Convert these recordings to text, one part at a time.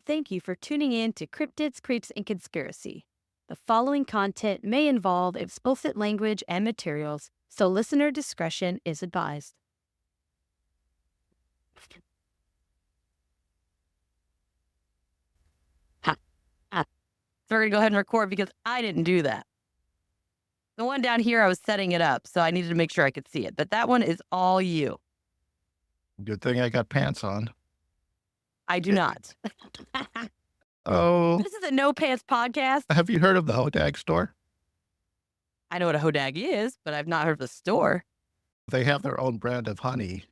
Thank you for tuning in to Cryptids, Creeps, and Conspiracy. The following content may involve explicit language and materials, so listener discretion is advised. Ha, ha. So we're going to go ahead and record because I didn't do that. The one down here, I was setting it up, so I needed to make sure I could see it. But that one is all you. Good thing I got pants on. I do not. Oh, This is a No Pants podcast. have you heard of the Hodag store? I know what a hodag is, but I've not heard of the store. They have their own brand of honey.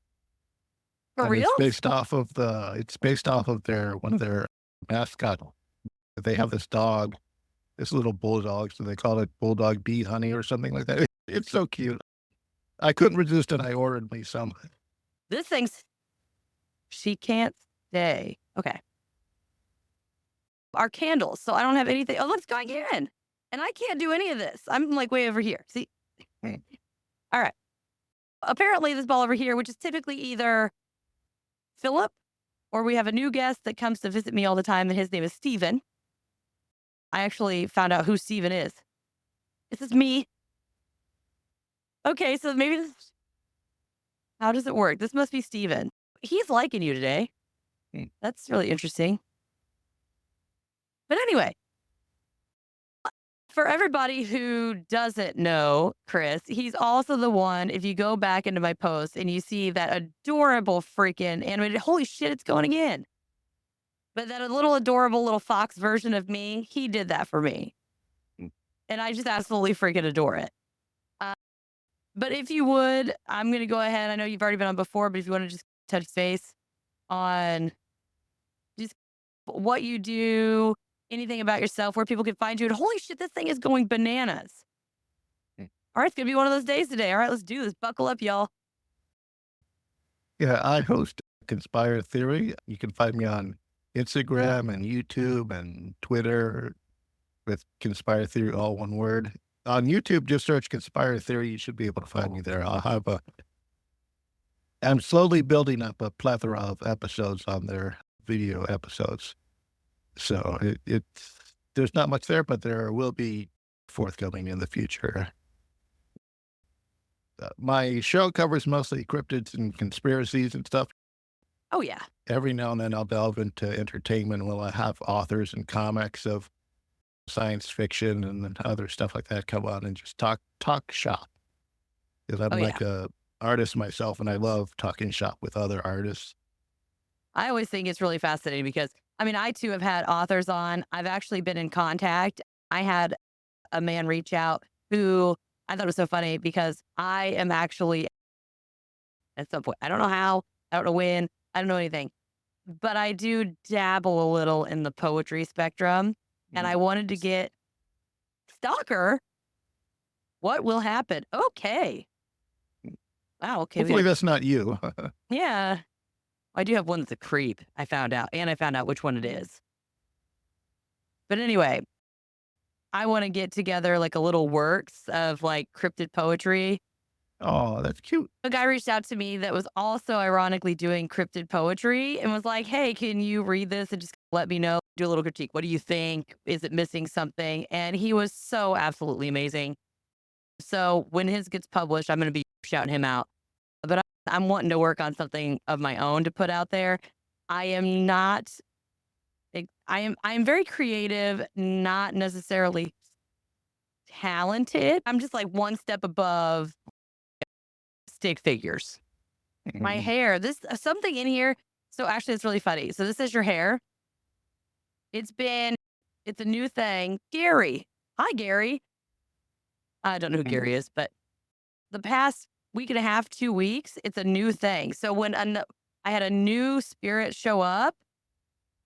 For and real? It's based off of one of their mascot. They have this dog, this little bulldog, so they call it Bulldog Bee Honey or something like that. It's so cute. I couldn't resist and I ordered me some. This thing's... She can't stay. Okay. Our candles. So I don't have anything. Oh, look, it's going in. And I can't do any of this. I'm like way over here. See? All right. Apparently this ball over here, which is typically either Philip or we have a new guest that comes to visit me all the time and his name is Steven. I actually found out who Steven is. This is me. Okay, so maybe this... How does it work? This must be Steven. He's liking you today. That's really interesting. But anyway, for everybody who doesn't know Chris, he's also the one, if you go back into my post and you see that adorable freaking animated, holy shit, it's going again. But that little adorable little fox version of me, he did that for me. And I just absolutely freaking adore it. But if you would, I'm going to go ahead. I know you've already been on before, but if you want to just touch base on just what you do, anything about yourself, where people can find you. And holy shit, this thing is going bananas. All right, it's going to be one of those days today. All right, let's do this. Buckle up, y'all. Yeah, I host Conspire Theory. You can find me on Instagram and YouTube and Twitter with Conspire Theory, all one word. On YouTube, just search Conspire Theory. You should be able to find me there. I'm slowly building up a plethora of episodes on there, video episodes. So there's not much there, but there will be forthcoming in the future. My show covers mostly cryptids and conspiracies and stuff. Oh, yeah. Every now and then I'll delve into entertainment. Will I have authors and comics of science fiction and other stuff like that come on and just talk shop? Because I'm like a artist myself, and I love talking shop with other artists. I always think it's really fascinating because, I mean, I too have had authors on. I've actually been in contact. I had a man reach out who I thought was so funny because I am actually at some point, I don't know how, I don't know when, I don't know anything, but I do dabble a little in the poetry spectrum. And I wanted to get Stalker. What will happen? Okay. Wow. Okay. Hopefully that's not you. Yeah. I do have one that's a creep, I found out. And I found out which one it is. But anyway, I want to get together like a little works of like cryptid poetry. Oh, that's cute. A guy reached out to me that was also ironically doing cryptid poetry and was like, hey, can you read this and just let me know, do a little critique. What do you think? Is it missing something? And he was so absolutely amazing. So when his gets published, I'm going to be shouting him out. But I'm wanting to work on something of my own to put out there. I am not, I am very creative, not necessarily talented. I'm just like one step above stick figures. My hair, this something in here. So actually it's really funny. So this is your hair. It's a new thing. Gary. Hi, Gary. I don't know who Gary is, but the past week and a half, 2 weeks, it's a new thing. So when I had a new spirit show up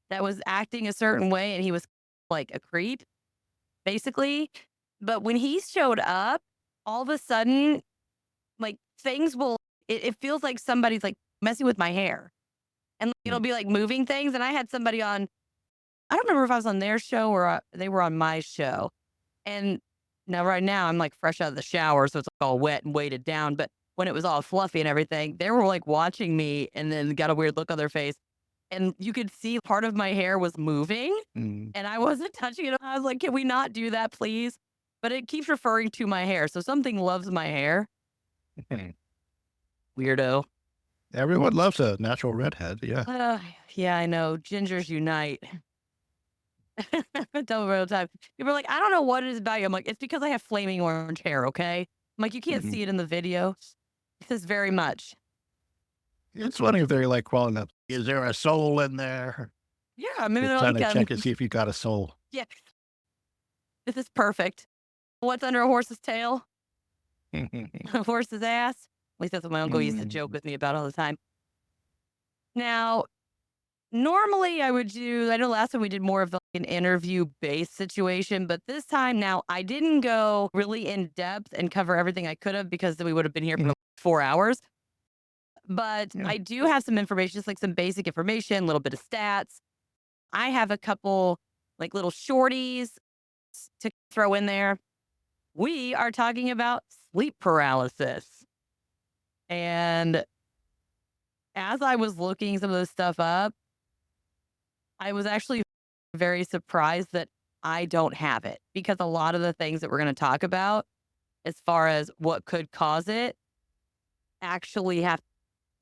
that was acting a certain way and he was like a creep, basically. But when he showed up, all of a sudden, like things will, it feels like somebody's like messing with my hair. And it'll be like moving things. And I had somebody on, I don't remember if I was on their show or they were on my show. And now right now I'm like fresh out of the shower. So it's all wet and weighted down. But when it was all fluffy and everything, they were like watching me and then got a weird look on their face. And you could see part of my hair was moving Mm. and I wasn't touching it. I was like, can we not do that, please? But it keeps referring to my hair. So something loves my hair. Weirdo. Everyone loves a natural redhead. Yeah. Uh, yeah, I know. Gingers unite. I tell them all the time. People are like, I don't know what it is about you. I'm like, it's because I have flaming orange hair, okay? I'm like, you can't Mhm. see it in the video. It says very much. It's funny if they're like crawling up. Is there a soul in there? Yeah, maybe They're they're trying like, to check to see if you got a soul. yeah, this is perfect. What's under a horse's tail? A horse's ass? At least that's what my uncle used to joke Mm. with me about all the time. Now, normally I would do, I know last time we did more of like an interview based situation, but this time now I didn't go really in depth and cover everything I could have because then we would have been here for Mhm. 4 hours. But Yeah. I do have some information, just like some basic information, a little bit of stats. I have a couple like little shorties to throw in there. We are talking about sleep paralysis. And as I was looking some of this stuff up, I was actually very surprised that I don't have it because a lot of the things that we're going to talk about, as far as what could cause it, actually have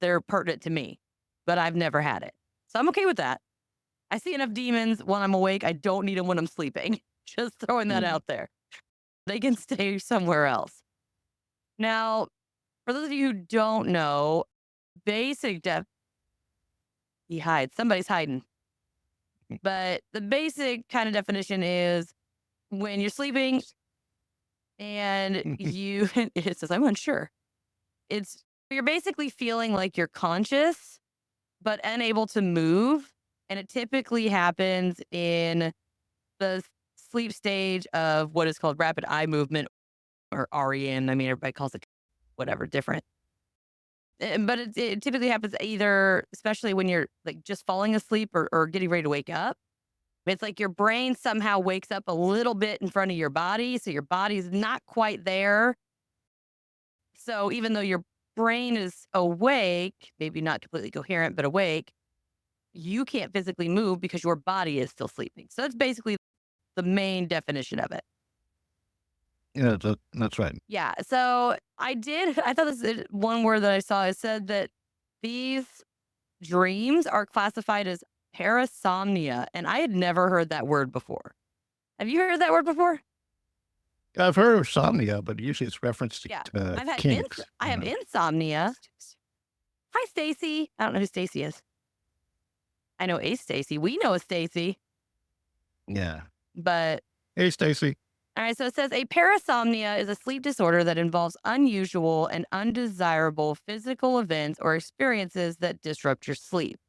they're pertinent to me, but I've never had it. So I'm okay with that. I see enough demons when I'm awake. I don't need them when I'm sleeping. Just throwing that Mm. out there. They can stay somewhere else. Now, for those of you who don't know, basic def he hides. Somebody's hiding. But the basic kind of definition is when you're sleeping and you it says I'm unsure. It's you're basically feeling like you're conscious but unable to move. And it typically happens in the sleep stage of what is called rapid eye movement or REM. I mean, everybody calls it whatever different. But it typically happens either, especially when you're like just falling asleep or getting ready to wake up. It's like your brain somehow wakes up a little bit in front of your body. So your body's not quite there. So even though your brain is awake, maybe not completely coherent, but awake, you can't physically move because your body is still sleeping. So that's basically the main definition of it. Yeah, that's right. Yeah. So I thought this is one word that I saw. It said that these dreams are classified as parasomnia. And I had never heard that word before. Have you heard that word before? I've heard of somnia, but usually it's referenced Yeah. to I've had kinks. I You have know? insomnia. Hi, Stacy. I don't know who Stacy is. I know a Stacy. We know a Stacy, Yeah. but Hey, Stacy. all right. So it says a parasomnia is a sleep disorder that involves unusual and undesirable physical events or experiences that disrupt your sleep.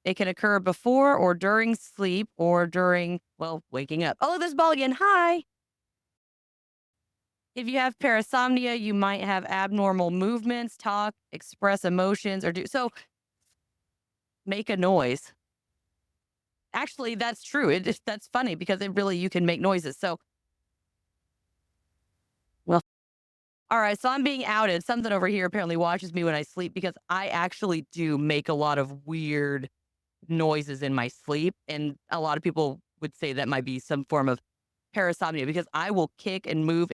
It can occur before or during sleep or during, well, waking up. Oh, look, there's ball again. Hi. If you have parasomnia, you might have abnormal movements, talk, express emotions, or do so. Make a noise. Actually, that's true. That's funny because it really you can make noises. So, well, all right. So I'm being outed. Something over here apparently watches me when I sleep because I actually do make a lot of weird noises in my sleep, and a lot of people would say that might be some form of parasomnia because I will kick and move.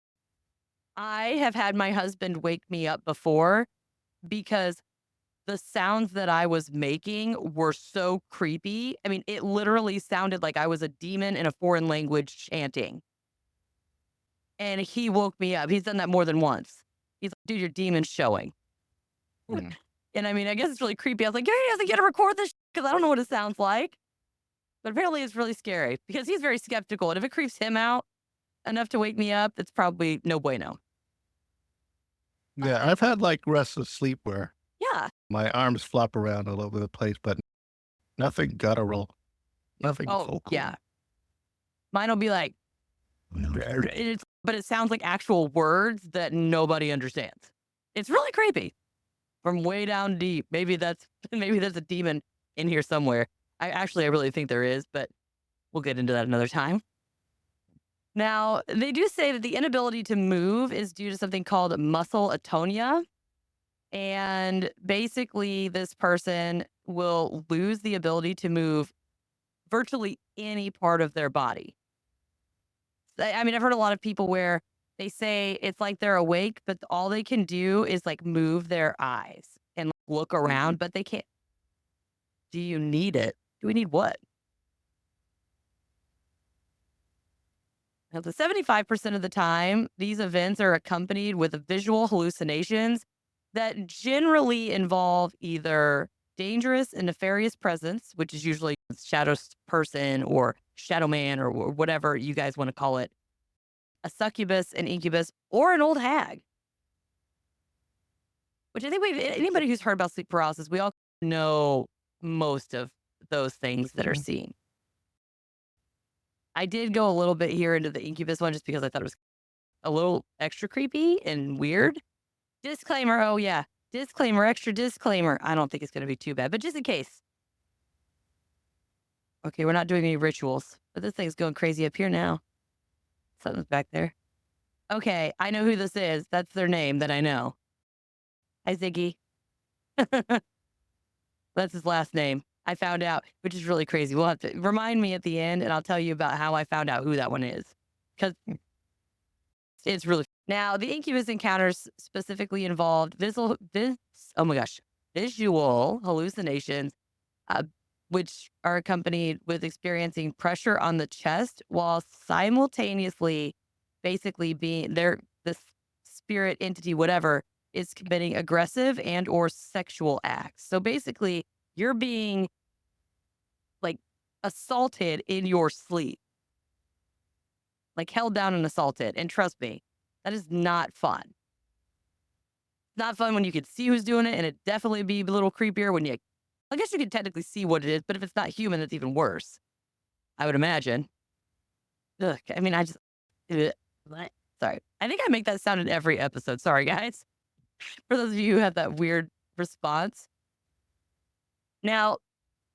I have had my husband wake me up before because the sounds that I was making were so creepy. I mean, it literally sounded like I was a demon in a foreign language chanting. And he woke me up. He's done that more than once. He's like, dude, your demon's showing. Mm. And I mean, I guess it's really creepy. I was like, yeah, he doesn't get to record this because I don't know what it sounds like. But apparently it's really scary because he's very skeptical. And if it creeps him out enough to wake me up, it's probably no bueno. Yeah, But I've had like restless sleep where yeah. my arms flop around all over the place, but nothing guttural, nothing Oh, vocal. yeah. Mine will be like, but it sounds like actual words that nobody understands. It's really creepy from way down deep. Maybe that's maybe there's a demon in here somewhere. I really think there is, but we'll get into that another time. Now, they do say that the inability to move is due to something called muscle atonia. And basically, this person will lose the ability to move virtually any part of their body. I mean, I've heard a lot of people where they say it's like they're awake, but all they can do is like move their eyes and look around, but they can't. Do you need it? Do we need what? Now, the 75% of the time, these events are accompanied with visual hallucinations that generally involve either dangerous and nefarious presence, which is usually a shadow person or shadow man or whatever you guys want to call it, a succubus, an incubus, or an old hag. Which I think anybody who's heard about sleep paralysis, we all know most of those things that are Mhm. seen. I did go a little bit here into the incubus one just because I thought it was a little extra creepy and weird. Disclaimer. Oh, yeah. Disclaimer, extra disclaimer. I don't think it's going to be too bad, but just in case. Okay, we're not doing any rituals, but this thing's going crazy up here now. Something's back there. Okay, I know who this is. That's their name that I know. Hi, Ziggy. That's his last name. I found out, which is really crazy. We'll have to remind me at the end, and I'll tell you about how I found out who that one is because it's really now the incubus encounters specifically involved oh my gosh, visual hallucinations, uh, which are accompanied with experiencing pressure on the chest while simultaneously, basically being the spirit entity, whatever, is committing aggressive and or sexual acts. So basically, you're being like assaulted in your sleep, like held down and assaulted. And trust me, that is not fun. It's not fun when you can see who's doing it, and it definitely be a little creepier when I guess you can technically see what it is, but if it's not human, that's even worse, I would imagine. Ugh, I mean, I just, ugh, what? Sorry. I think I make that sound in every episode. Sorry, guys. For those of you who have that weird response. Now,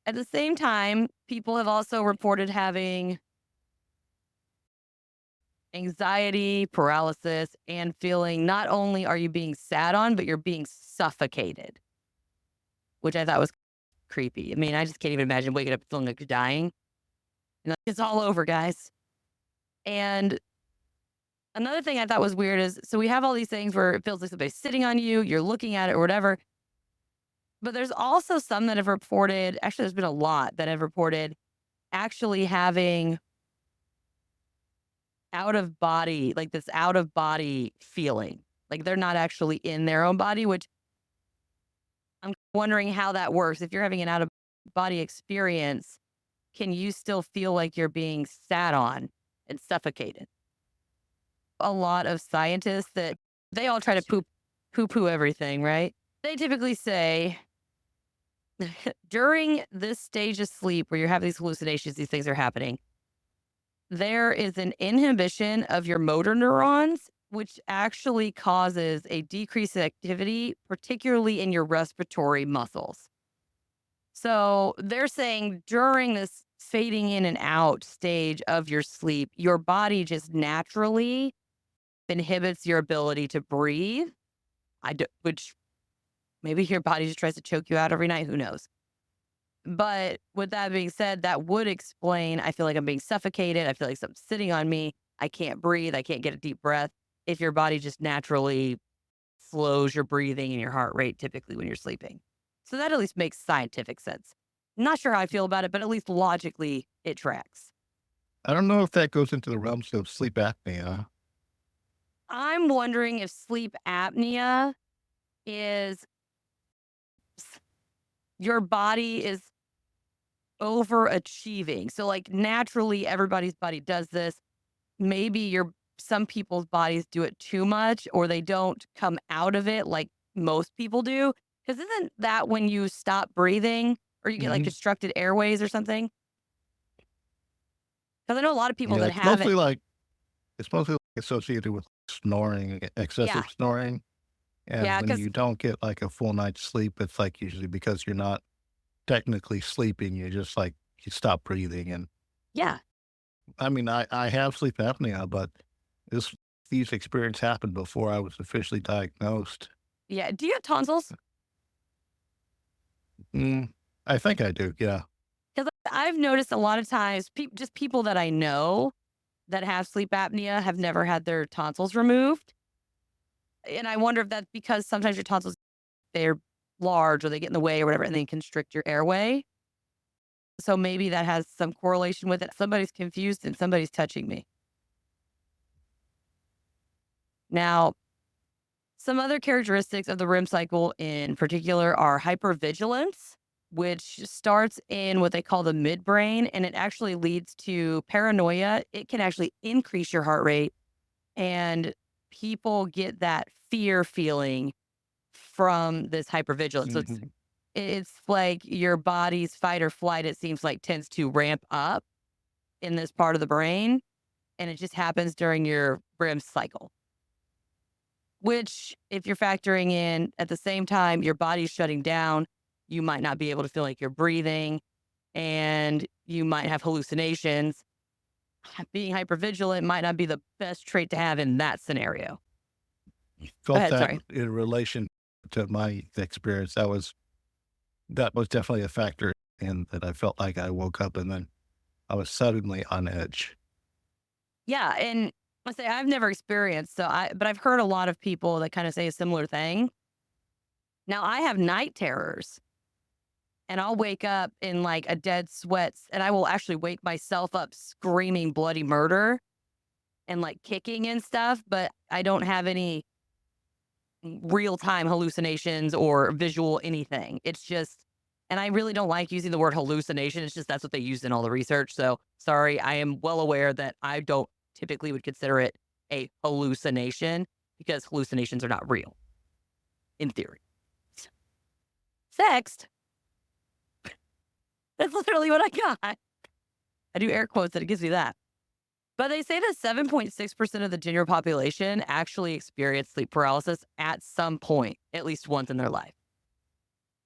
at the same time, people have also reported having anxiety, paralysis, and feeling not only are you being sat on, but you're being suffocated, which I thought was creepy. I mean, I just can't even imagine waking up feeling like you're dying. It's all over, guys. And another thing I thought was weird is so we have all these things where it feels like somebody's sitting on you, you're looking at it or whatever. But there's also some that have reported, actually, there's been a lot that have reported actually having out of body, like this out of body feeling. Like they're not actually in their own body, which I'm wondering how that works. If you're having an out of body experience, can you still feel like you're being sat on and suffocated? A lot of scientists that they all try to poo poo everything, right? They typically say during this stage of sleep where you're having these hallucinations, these things are happening, there is an inhibition of your motor neurons, which actually causes a decrease in activity, particularly in your respiratory muscles. So they're saying during this fading in and out stage of your sleep, your body just naturally inhibits your ability to breathe. Which maybe your body just tries to choke you out every night. Who knows? But with that being said, that would explain I feel like I'm being suffocated. I feel like something's sitting on me. I can't breathe. I can't get a deep breath. If your body just naturally slows your breathing and your heart rate typically when you're sleeping. So that at least makes scientific sense. Not sure how I feel about it, but at least logically it tracks. I don't know if that goes into the realms of sleep apnea. I'm wondering if sleep apnea is your body is overachieving. So like naturally everybody's body does this. Maybe some people's bodies do it too much or they don't come out of it like most people do. Because isn't that when you stop breathing or you get like Mhm. obstructed airways or something? Because I know a lot of people Yeah, that have it. it's mostly like associated with snoring, Yeah. excessive snoring. And Yeah. when Because, you don't get like a full night's sleep, it's like usually because you're not technically sleeping, you just like you stop breathing. And yeah. I mean, I have sleep apnea, but this these experiences happened before I was officially diagnosed. Yeah. Do you have tonsils? Mm, I think I do. Yeah. Because I've noticed a lot of times, just people that I know that have sleep apnea have never had their tonsils removed. And I wonder if that's because sometimes your tonsils, they're large or they get in the way or whatever, and they constrict your airway. So maybe that has some correlation with it. Somebody's confused and somebody's touching me. Now, some other characteristics of the REM cycle in particular are hypervigilance, which starts in what they call the midbrain, and it actually leads to paranoia. It can actually increase your heart rate, and people get that fear feeling from this hypervigilance. So Hmm. it's like your body's fight or flight, it seems like, tends to ramp up in this part of the brain, and it just happens during your REM cycle. Which, if you're factoring in at the same time, your body's shutting down, you might not be able to feel like you're breathing and you might have hallucinations. Being hypervigilant might not be the best trait to have in that scenario. Go Felt ahead. that Sorry. in relation to my experience. That was definitely a factor in that. I felt like I woke up and then I was suddenly on edge. Yeah. And I say I've never experienced, but I've heard a lot of people that kind of say a similar thing. Now, I have night terrors and I'll wake up in like a dead sweats and I will actually wake myself up screaming bloody murder and like kicking and stuff, but I don't have any real time hallucinations or visual anything. It's just, and I really don't like using the word hallucination. It's just that's what they use in all the research. So sorry, I am well aware that I don't typically would consider it a hallucination because hallucinations are not real in theory. Sexed, that's literally what I got. I do air quotes that it gives me that. But they say that 7.6% of the general population actually experience sleep paralysis at some point, at least once in their life.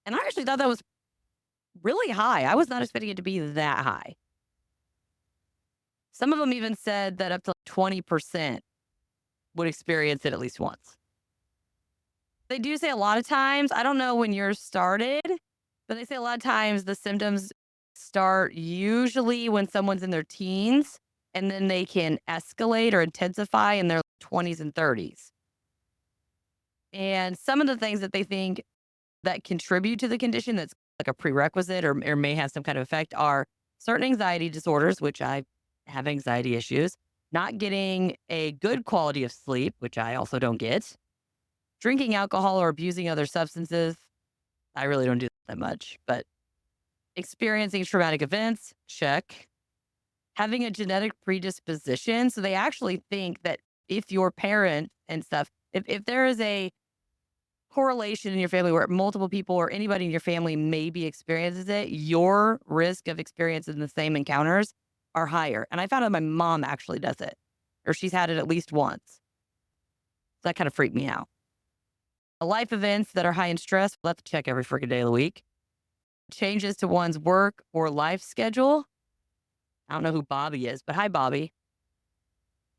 And I actually thought that was really high. I was not expecting it to be that high. Some of them even said that up to 20% would experience it at least once. They do say a lot of times, I don't know when yours started, but they say a lot of times the symptoms start usually when someone's in their teens and then they can escalate or intensify in their 20s and 30s. And some of the things that they think that contribute to the condition that's like a prerequisite or may have some kind of effect are certain anxiety disorders, which I have anxiety issues, not getting a good quality of sleep, which I also don't get, drinking alcohol or abusing other substances. I really don't do that much, but experiencing traumatic events, check. Having a genetic predisposition. So they actually think that if your parent and stuff, if there is a correlation in your family where multiple people or anybody in your family maybe experiences it, your risk of experiencing the same encounters are higher. And I found out my mom actually does it, or she's had it at least once. So that kind of freaked me out. Life events that are high in stress, we'll have to check every freaking day of the week. Changes to one's work or life schedule. I don't know who Bobby is, but hi, Bobby.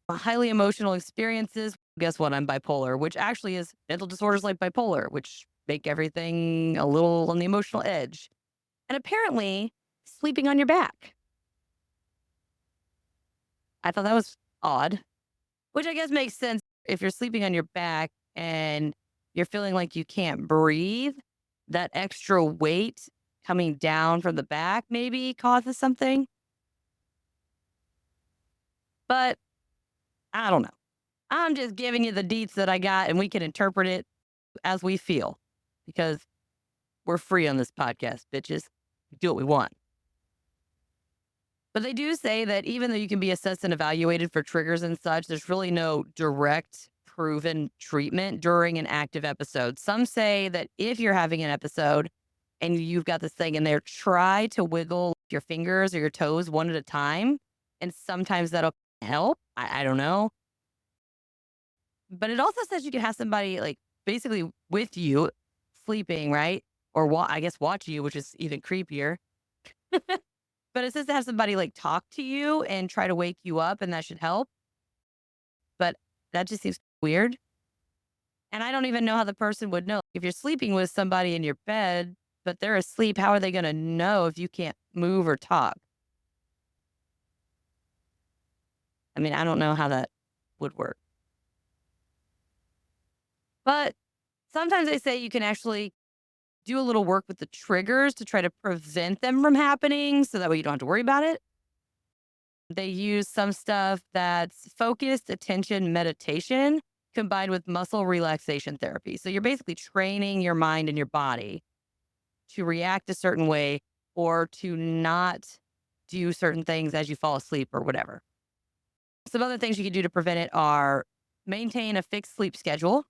Highly emotional experiences. Guess what? I'm bipolar, which actually is mental disorders like bipolar, which make everything a little on the emotional edge. And apparently, sleeping on your back. I thought that was odd, which I guess makes sense if you're sleeping on your back and you're feeling like you can't breathe. That extra weight coming down from the back maybe causes something. But I don't know. I'm just giving you the deets that I got, and we can interpret it as we feel because we're free on this podcast, bitches. We do what we want. But they do say that even though you can be assessed and evaluated for triggers and such, there's really no direct proven treatment during an active episode. Some say that if you're having an episode and you've got this thing in there, try to wiggle your fingers or your toes one at a time. And sometimes that'll help. I don't know. But it also says you can have somebody like basically with you sleeping, right? Or I guess watch you, which is even creepier. But it says to have somebody like talk to you and try to wake you up, and that should help. But that just seems weird. And I don't even know how the person would know. If you're sleeping with somebody in your bed, but they're asleep, how are they going to know if you can't move or talk? I mean, I don't know how that would work. But sometimes they say you can actually do a little work with the triggers to try to prevent them from happening so that way you don't have to worry about it. They use some stuff that's focused attention meditation combined with muscle relaxation therapy. So you're basically training your mind and your body to react a certain way or to not do certain things as you fall asleep or whatever. Some other things you can do to prevent it are maintain a fixed sleep schedule,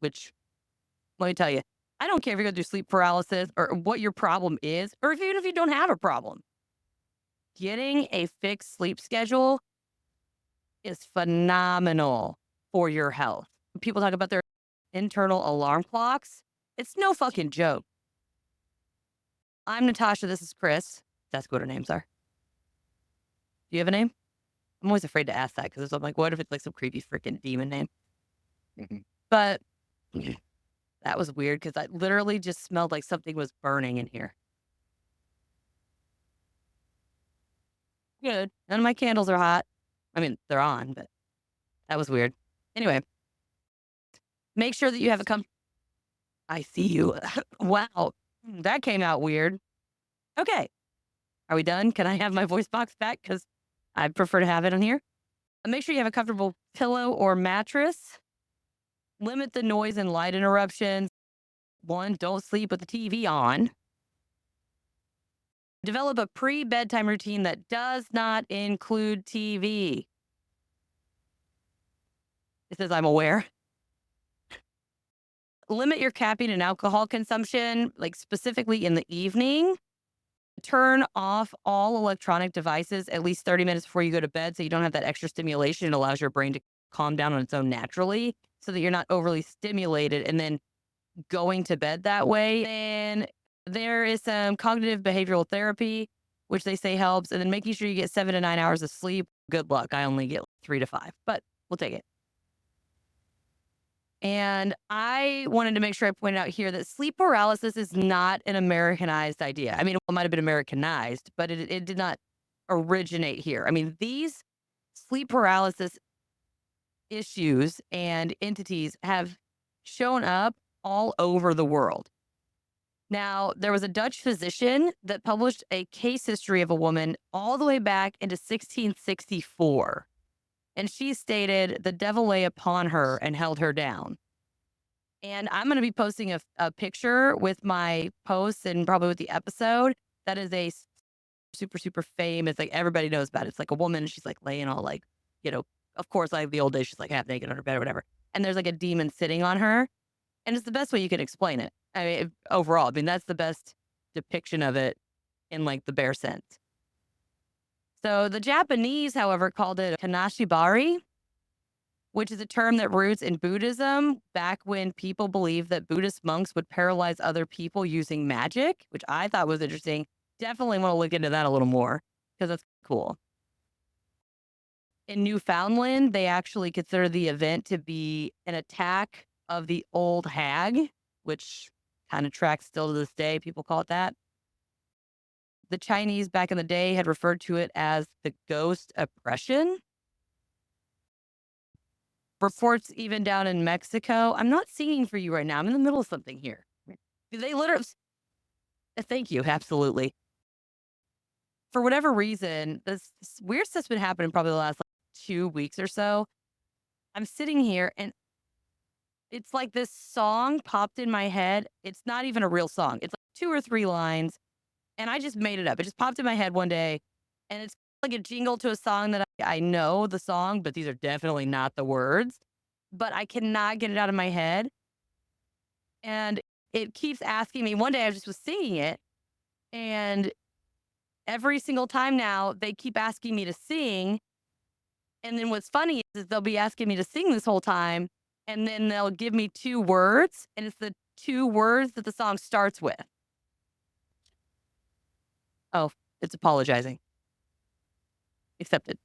which let me tell you, I don't care if you're going through sleep paralysis or what your problem is, or even if you don't have a problem. Getting a fixed sleep schedule is phenomenal for your health. People talk about their internal alarm clocks. It's no fucking joke. I'm Natasha. This is Chris. That's what our names are. Do you have a name? I'm always afraid to ask that because I'm like, what if it's like some creepy freaking demon name? But that was weird because I literally just smelled like something was burning in here. Good. None of my candles are hot. I mean, they're on, but that was weird. Anyway, make sure that you have a I see you. Wow. That came out weird. Okay. Are we done? Can I have my voice box back? Because I prefer to have it on here. And make sure you have a comfortable pillow or mattress. Limit the noise and light interruptions. One, don't sleep with the TV on. Develop a pre-bedtime routine that does not include TV. It says, I'm aware. Limit your caffeine and alcohol consumption, like specifically in the evening. Turn off all electronic devices at least 30 minutes before you go to bed so you don't have that extra stimulation. It allows your brain to calm down on its own naturally so that you're not overly stimulated and then going to bed that way. And there is some cognitive behavioral therapy, which they say helps. And then making sure you get 7 to 9 hours of sleep. Good luck. I only get 3 to 5, but we'll take it. And I wanted to make sure I pointed out here that sleep paralysis is not an Americanized idea. I mean, it might have been Americanized, but it did not originate here. I mean, these sleep paralysis issues and entities have shown up all over the world. Now, there was a Dutch physician that published a case history of a woman all the way back into 1664. And she stated the devil lay upon her and held her down. And I'm going to be posting a picture with my posts and probably with the episode. That is a super, super famous, like everybody knows about it. It's like a woman. She's like laying all like, of course, like the old days, she's like half naked on her bed or whatever. And there's like a demon sitting on her. And it's the best way you can explain it. I mean, overall, I mean, that's the best depiction of it in like the bare sense. So the Japanese, however, called it kanashibari, which is a term that roots in Buddhism back when people believed that Buddhist monks would paralyze other people using magic, which I thought was interesting. Definitely want to look into that a little more because that's cool. In Newfoundland, they actually consider the event to be an attack of the old hag, which kind of tracks still to this day. People call it that. The Chinese back in the day had referred to it as the ghost oppression. Reports even down in Mexico. I'm not singing for you right now. I'm in the middle of something here. They literally, thank you. Absolutely. For whatever reason, this weird stuff's been happening probably the last 2 weeks or so. I'm sitting here and it's like this song popped in my head. It's not even a real song. It's like 2 or 3 lines. And I just made it up. It just popped in my head one day. And it's like a jingle to a song that I know the song, but these are definitely not the words. But I cannot get it out of my head. And it keeps asking me. One day I just was singing it. And every single time now, they keep asking me to sing. And then what's funny is they'll be asking me to sing this whole time. And then they'll give me 2 words. And it's the 2 words that the song starts with. Oh, it's apologizing. Accepted.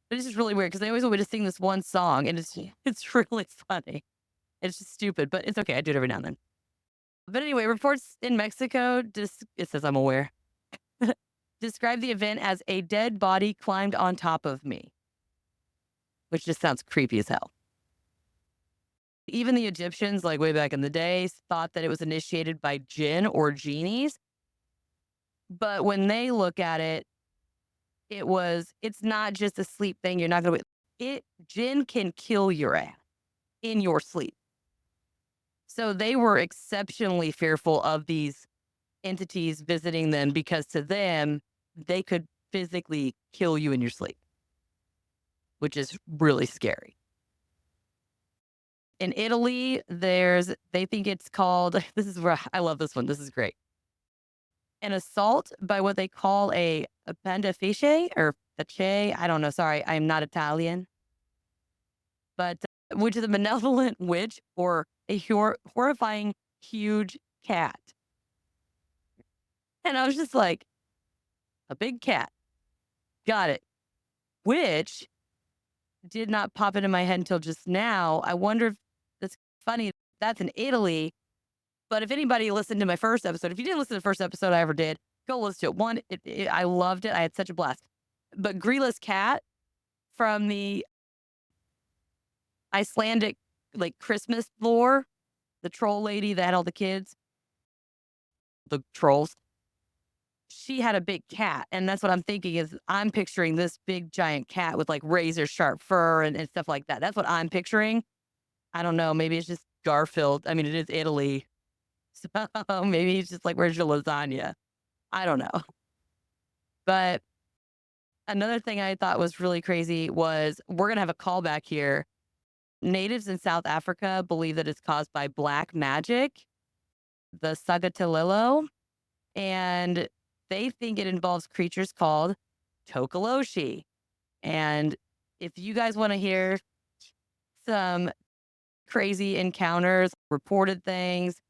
But it's just really weird because they always want me to sing this one song, and it's really funny. It's just stupid, but it's okay. I do it every now and then. But anyway, reports in Mexico, it says I'm aware, describe the event as a dead body climbed on top of me, which just sounds creepy as hell. Even the Egyptians, like way back in the day, thought that it was initiated by jinn or genies. But when they look at it, it's not just a sleep thing. You're not going to, jinn can kill your ass in your sleep. So they were exceptionally fearful of these entities visiting them because to them, they could physically kill you in your sleep, which is really scary. In Italy, they think it's called, this is where I love this one. This is great. An assault by what they call a bandifice or fice. I don't know. Sorry, I'm not Italian. But which is a malevolent witch or a horrifying huge cat. And I was just like, a big cat. Got it. Which did not pop into my head until just now. I wonder if that's funny. That's in Italy. But if anybody listened to my first episode, if you didn't listen to the first episode I ever did, go listen to it. One, I loved it. I had such a blast. But Grila's cat from the Icelandic like Christmas lore, the troll lady that had all the kids, the trolls, she had a big cat. And that's what I'm thinking is I'm picturing this big giant cat with like razor sharp fur and stuff like that. That's what I'm picturing. I don't know. Maybe it's just Garfield. I mean, it is Italy. So maybe he's just like, where's your lasagna? I don't know. But another thing I thought was really crazy was we're going to have a callback here. Natives in South Africa believe that it's caused by black magic, the Sagatalilo, and they think it involves creatures called Tokoloshi. And if you guys want to hear some crazy encounters, reported things,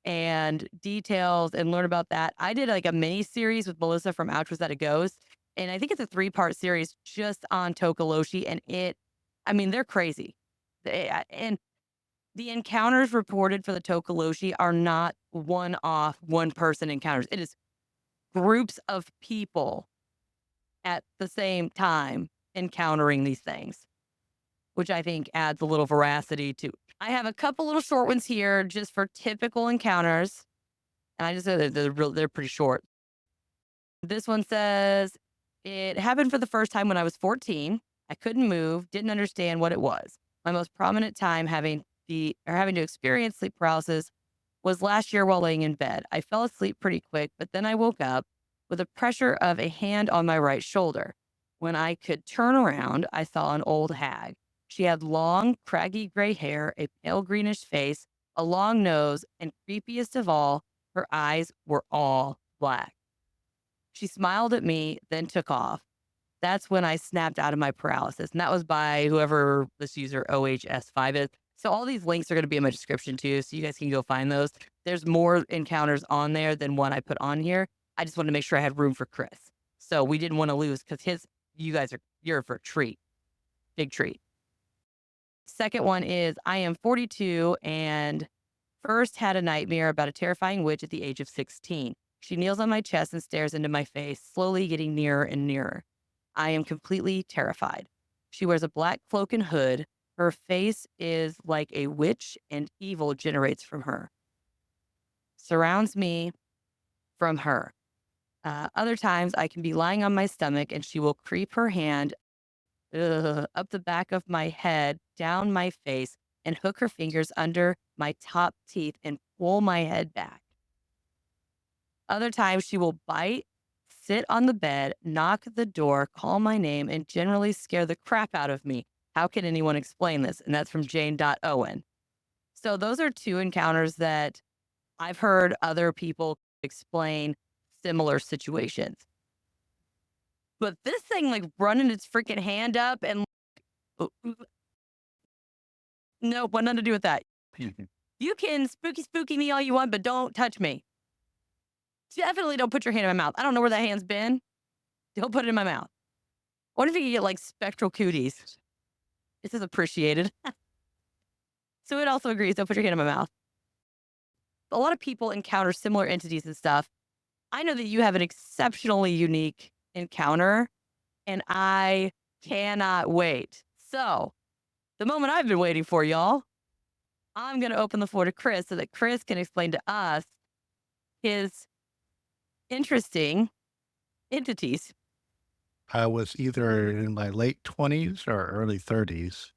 and details and learn about that, I did like a mini series with Melissa from Ouch Was That a Ghost? And I think it's a 3-part series just on Tokoloshi. And I mean, they're crazy. And the encounters reported for the Tokoloshi are not one-off, one-person encounters. It is groups of people at the same time encountering these things, which I think adds a little veracity to. I have a couple little short ones here just for typical encounters. And I just said they're pretty short. This one says, it happened for the first time when I was 14. I couldn't move, didn't understand what it was. My most prominent time having to experience sleep paralysis was last year while laying in bed. I fell asleep pretty quick, but then I woke up with the pressure of a hand on my right shoulder. When I could turn around, I saw an old hag. She had long, craggy gray hair, a pale greenish face, a long nose, and creepiest of all, her eyes were all black. She smiled at me, then took off. That's when I snapped out of my paralysis. And that was by whoever this user OHS5 is. So all these links are going to be in my description too. So you guys can go find those. There's more encounters on there than one I put on here. I just wanted to make sure I had room for Chris. So we didn't want to lose because you're for a treat. Big treat. Second one is I am 42 and first had a nightmare about a terrifying witch at the age of 16. She kneels on my chest and stares into my face, slowly getting nearer and nearer. I am completely terrified. She wears a black cloak and hood. Her face is like a witch and evil generates from her. Surrounds me from her. Other times I can be lying on my stomach and she will creep her hand up the back of my head, down my face, and hook her fingers under my top teeth and pull my head back. Other times she will bite, sit on the bed, knock the door, call my name, and generally scare the crap out of me. How can anyone explain this? And that's from Jane.Owen. So those are 2 encounters that I've heard other people explain similar situations. But this thing like running its freaking hand up and no, what nothing to do with that. You can spooky me all you want, but don't touch me. Definitely don't put your hand in my mouth. I don't know where that hand's been. Don't put it in my mouth. What if you could get like spectral cooties? This is appreciated. So it also agrees. Don't put your hand in my mouth. A lot of people encounter similar entities and stuff. I know that you have an exceptionally unique encounter, and I cannot wait. So, the moment I've been waiting for, y'all, I'm going to open the floor to Chris so that Chris can explain to us his interesting entities. I was either in my late 20s or early 30s.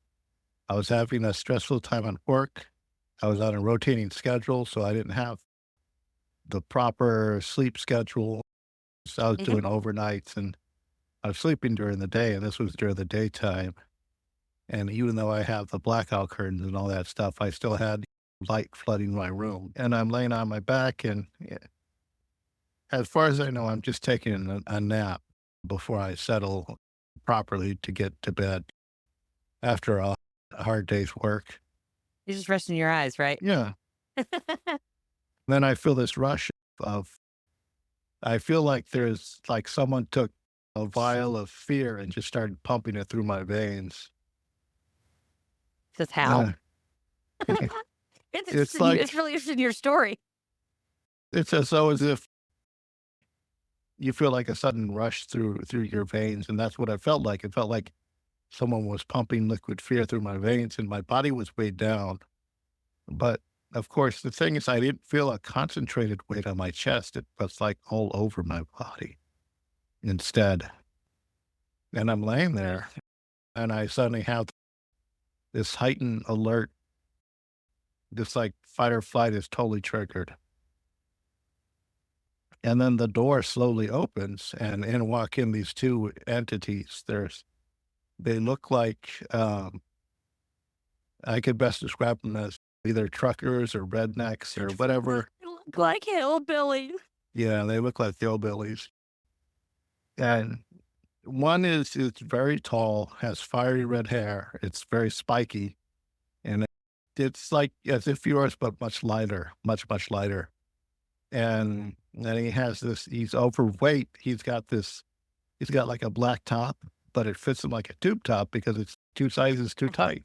I was having a stressful time at work. I was on a rotating schedule, so I didn't have the proper sleep schedule. So I was Mhm. doing overnights and I was sleeping during the day, and this was during the daytime. And even though I have the blackout curtains and all that stuff, I still had light flooding my room. And I'm laying on my back, and as far as I know, I'm just taking a nap before I settle properly to get to bed after a hard day's work. You're just resting your eyes, right? Yeah. Then I feel this rush of, I feel like there's like someone took a vial of fear and just started pumping it through my veins. Says how? Uh, It's it's interesting. like, It's really interesting your story. it's as though as if you feel like a sudden rush through your veins, and that's what I felt like. It felt like someone was pumping liquid fear through my veins, and my body was weighed down. But of course, the thing is, I didn't feel a concentrated weight on my chest. It was like all over my body instead. And I'm laying there, and I suddenly have this heightened alert. This like fight or flight is totally triggered. And then the door slowly opens, and in walk in these two entities. They look like, I could best describe them as either truckers or rednecks or whatever. You look like hillbilly. Yeah, they look like hillbillies. And one is very tall, has fiery red hair. It's very spiky, and it's like as if yours, but much lighter, much lighter. And then he has this. He's overweight. He's got like a black top, but it fits him like a tube top because it's two sizes too tight.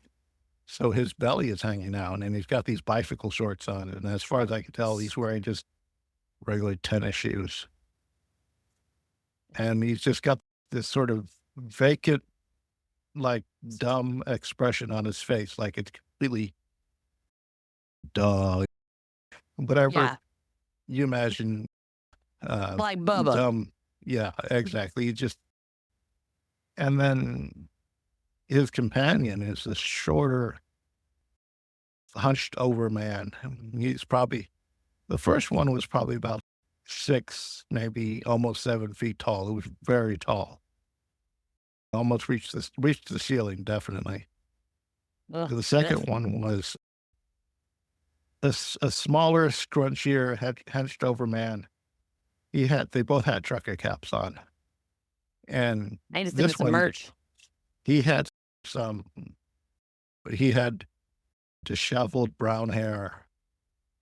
So his belly is hanging out, and he's got these bicycle shorts on. And as far as I can tell, he's wearing just regular tennis shoes. And he's just got this sort of vacant, like dumb expression on his face, like it's completely duh. Whatever Yeah, you imagine, uh, like Bubba. dumb. Yeah, exactly. He just, and then his companion is this shorter, hunched over man. He's probably, the first one was probably about 6, maybe almost 7 feet tall. It was very tall. Almost reached the ceiling, definitely. Ugh, The this. second one was a smaller, scrunchier, hunched over man. They both had trucker caps on. And I need to send me this some one, merch. he had some, he had disheveled brown hair,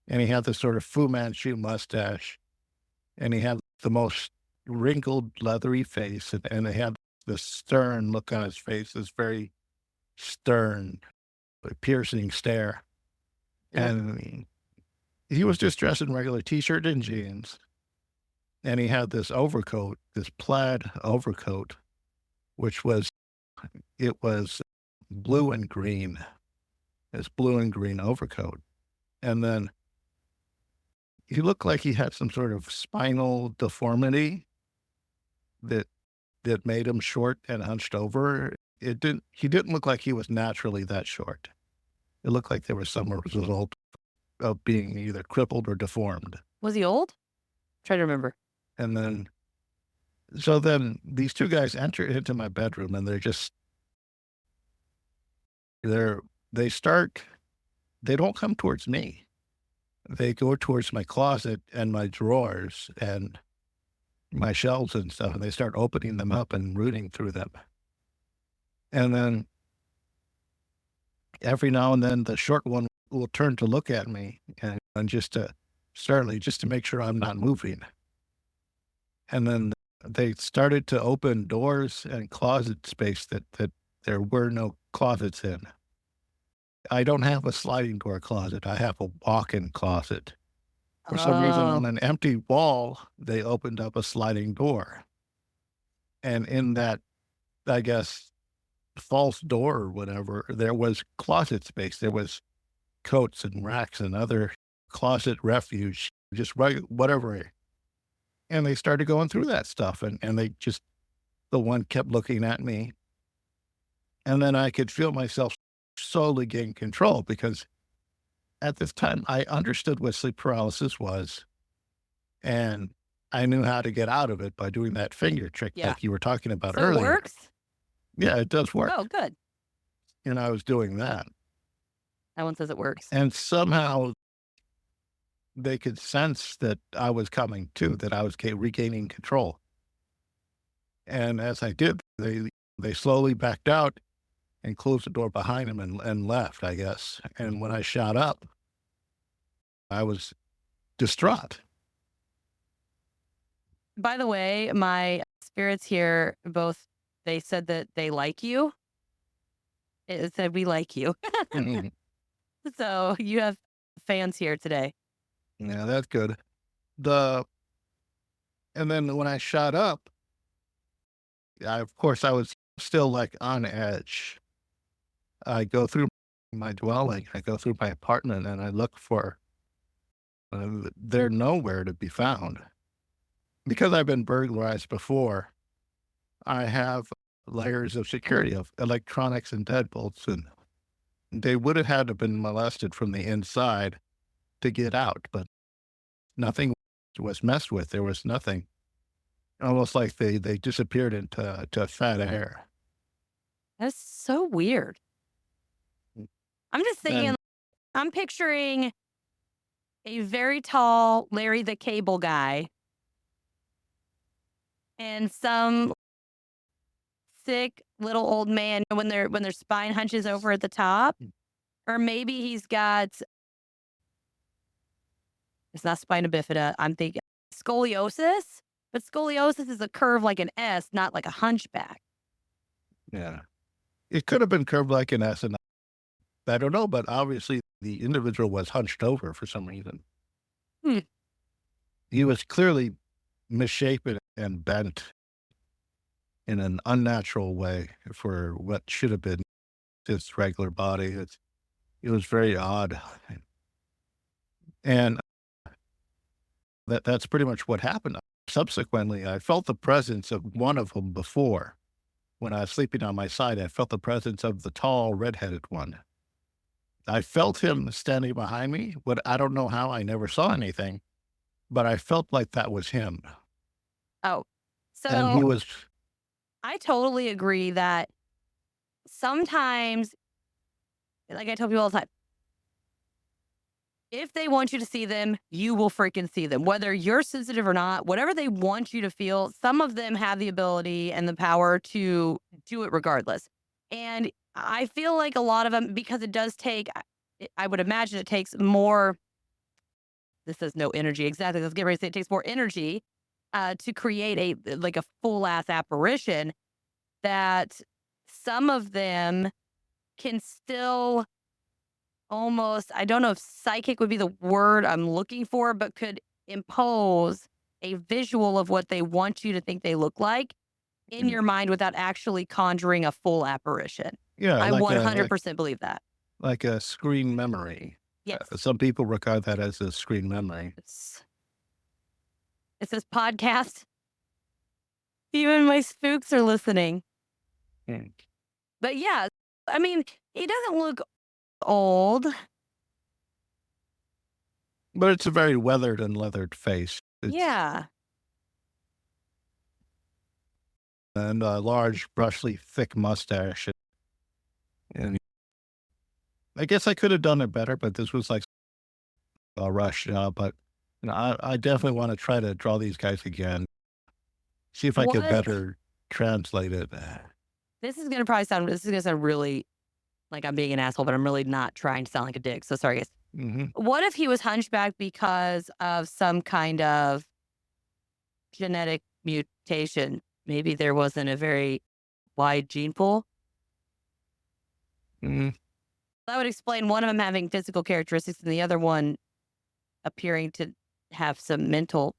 and he had this sort of Fu Manchu mustache, and he had the most wrinkled, leathery face, and he had this stern look on his face, this very stern, piercing stare. Ugh. And he was just dressed in regular t-shirt and jeans, and he had this overcoat, this plaid overcoat, which was it was blue and green. This blue and green overcoat. And then he looked like he had some sort of spinal deformity that made him short and hunched over. He didn't look like he was naturally that short. It looked like there was some result of being either crippled or deformed. Was he old? Try to remember. And then so then these two guys enter into my bedroom, and they're they start they don't come towards me. They go towards my closet and my drawers and my shelves and stuff, and they start opening them up and rooting through them. And then every now and then the short one will turn to look at me, and just to certainly just to make sure I'm not moving. And then they started to open doors and closet space that there were no closets in. I don't have a sliding door closet. I have a walk-in closet. For some reason, on Oh, an empty wall, they opened up a sliding door. And in that, I guess, false door or whatever, there was closet space. There was coats and racks and other closet refuge, just right, whatever. And they started going through that stuff. And they just, the one kept looking at me. And then I could feel myself slowly gain control because at this time I understood what sleep paralysis was. And I knew how to get out of it by doing that finger trick yeah. like you were talking about So it earlier. works? Yeah, it does Oh, work. good. And I was doing that. That one says it works. And somehow they could sense that I was coming to, that I was regaining control. And as I did, they slowly backed out and closed the door behind them and left, I guess. And when I shot up, I was distraught. By the way, my spirits here both they said that they like you. It said we like you. Mhm. So you have fans here today. Yeah, that's good. The and then when I shot up, of course, I was still like on edge. I go through my dwelling, I go through my apartment, and I look for. They're nowhere to be found because I've been burglarized before. I have layers of security of electronics and deadbolts, and they would have had to been molested from the inside to get out, but nothing was messed with. There was nothing. Almost like they disappeared into fat air. That's so weird. I'm just thinking, And I'm picturing a very tall Larry the Cable Guy and some sick little old man when their spine hunches over at the top. Or maybe he's got it's not spina bifida. I'm thinking scoliosis, but scoliosis is a curve like an S, not like a hunchback. yeah, it could have been curved like an S, and I don't know, but obviously the individual was hunched over for some reason. Hmm. He was clearly misshapen and bent in an unnatural way for what should have been his regular body. It was very odd. And that's pretty much what happened. Subsequently, I felt the presence of one of them before. When I was sleeping on my side, I felt the presence of the tall redheaded one. I felt him standing behind me, but I don't know how. I never saw anything, but I felt like that was him. Oh, And so he was, I totally agree that sometimes, like I tell people all the time, if they want you to see them, you will freaking see them. Whether you're sensitive or not, whatever they want you to feel, some of them have the ability and the power to do it regardless. And I feel like a lot of them, because it does take, I would imagine it takes more, this says no energy. Exactly. Let's get ready to say it takes more energy to create like a full ass apparition that some of them can still almost, I don't know if psychic would be the word I'm looking for, but could impose a visual of what they want you to think they look like in your mind without actually conjuring a full apparition. yeah, I 100% believe that. like a screen memory. Yes. Some people regard that as a screen memory. It's this podcast. Even my spooks are listening. Mm. But yeah, I mean, he doesn't look old. But it's a very weathered and leathered face. Yeah. And a large, brushy, thick mustache. And I guess I could have done it better, but this was like a rush job. But I definitely want to try to draw these guys again. See if I could What? better translate it. This is gonna sound really like I'm being an asshole, but I'm really not trying to sound like a dick. So sorry, guys. Hmm. What if he was hunchback because of some kind of genetic mutation. Maybe there wasn't a very wide gene pool. Mm, That would explain one of them having physical characteristics and the other one appearing to have some mental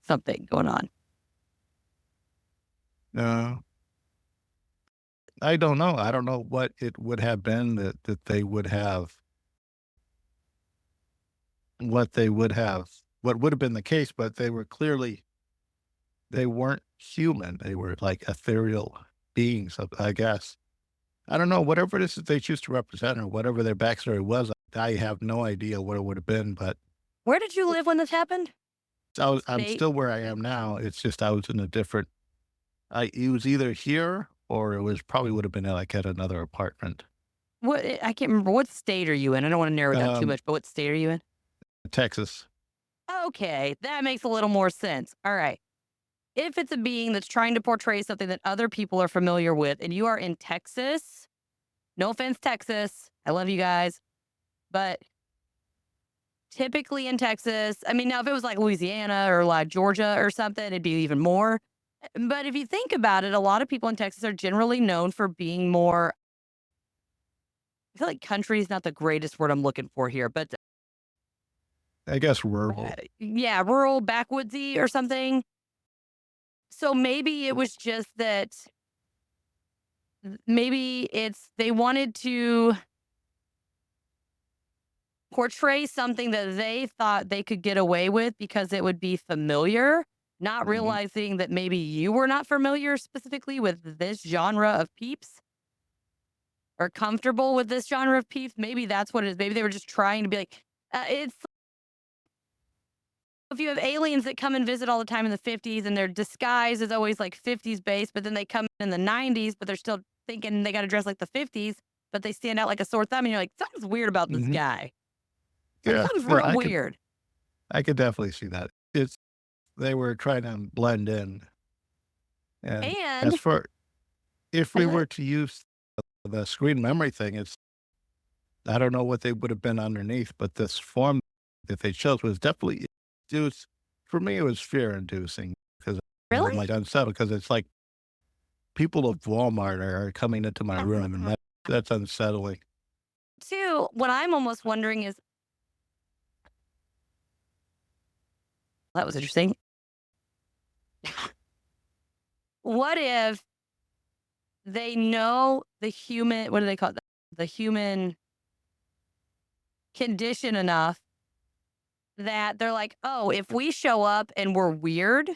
something going on. no, I don't know. I don't know what it would have been that they would have, what would have been the case, but they weren't human. They were like ethereal beings, I guess. I don't know, whatever it is that they choose to represent or whatever their backstory was, I have no idea what it would have been, but Where did you live when this happened? I'm State? still where I am now. It's just I was in a different, it was either here or it was probably would have been like at another apartment. What I can't remember. What state are you in? I don't want to narrow it down too Um, much, but what state are you in? Texas. Okay, that makes a little more sense. All right. If it's a being that's trying to portray something that other people are familiar with, and you are in Texas, no offense, Texas, I love you guys, but typically in Texas, I mean, now if it was like Louisiana or like Georgia or something, it'd be even more. But if you think about it, a lot of people in Texas are generally known for being more, I feel like country is not the greatest word I'm looking for here, but I guess rural. yeah, rural, backwoodsy or something. So maybe it was just that maybe it's they wanted to portray something that they thought they could get away with because it would be familiar, not Mhm. realizing that maybe you were not familiar specifically with this genre of peeps or comfortable with this genre of peeps. Maybe that's what it is. Maybe they were just trying to be like, it's if you have aliens that come and visit all the time in the 50s and their disguise is always like 50s based, but then they come in the 90s, but they're still thinking they got to dress like the 50s, but they stand out like a sore thumb. And you're like, something's weird about this Mhm. guy. Yeah. Something's No, real weird. I could definitely see that. It's they were trying to blend in. And as And for if we uh, were to use the screen memory thing, it's I don't know what they would have been underneath, but this form that they chose was definitely it was for me, it was fear inducing because I'm really? like unsettled because it's like people of Walmart are coming into my room and that's unsettling. Two, what I'm almost wondering is that was interesting. What if they know the human, what do they call it? The human condition enough that they're like, oh, if we show up and we're weird,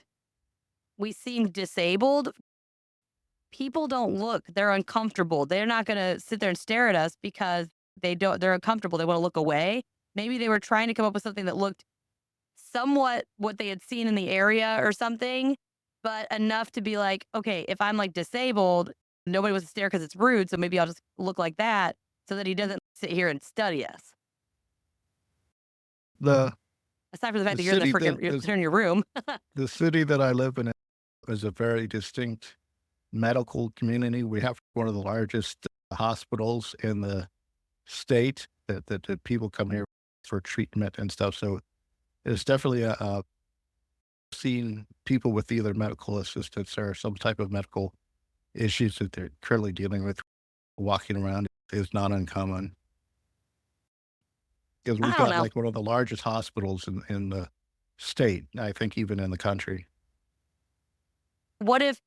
we seem disabled, people don't look, they're uncomfortable. They're not going to sit there and stare at us because they're uncomfortable. They want to look away. Maybe they were trying to come up with something that looked somewhat what they had seen in the area or something, but enough to be like, okay, if I'm like disabled, nobody wants to stare because it's rude. So maybe I'll just look like that so that he doesn't sit here and study us. The Aside from the fact the that you're in city that you're in your room. the city that I live in is a very distinct medical community. We have one of the largest hospitals in the state that people come here for treatment and stuff. So it's definitely a seeing people with either medical assistance or some type of medical issues that they're currently dealing with walking around is not uncommon because we've I don't got know. like one of the largest hospitals in the state. I think even in the country. What if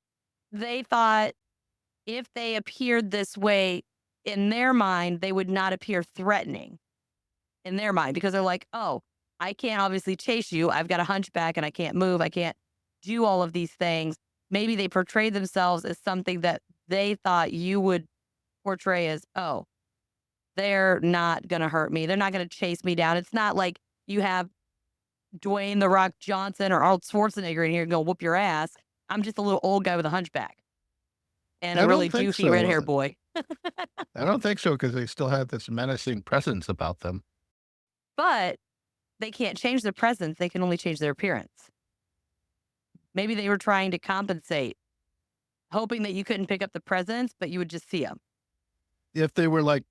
they thought if they appeared this way in their mind, they would not appear threatening in their mind because they're like, oh, I can't obviously chase you. I've got a hunchback and I can't move. I can't do all of these things. Maybe they portray themselves as something that they thought you would portray as, oh, they're not going to hurt me. They're not going to chase me down. It's not like you have Dwayne The Rock Johnson or Arnold Schwarzenegger in here and go whoop your ass. I'm just a little old guy with a hunchback and a I really don't think doofy red so. hair boy. I don't think so because they still have this menacing presence about them. But they can't change their presence. They can only change their appearance. Maybe they were trying to compensate, hoping that you couldn't pick up the presence, but you would just see them. If they were like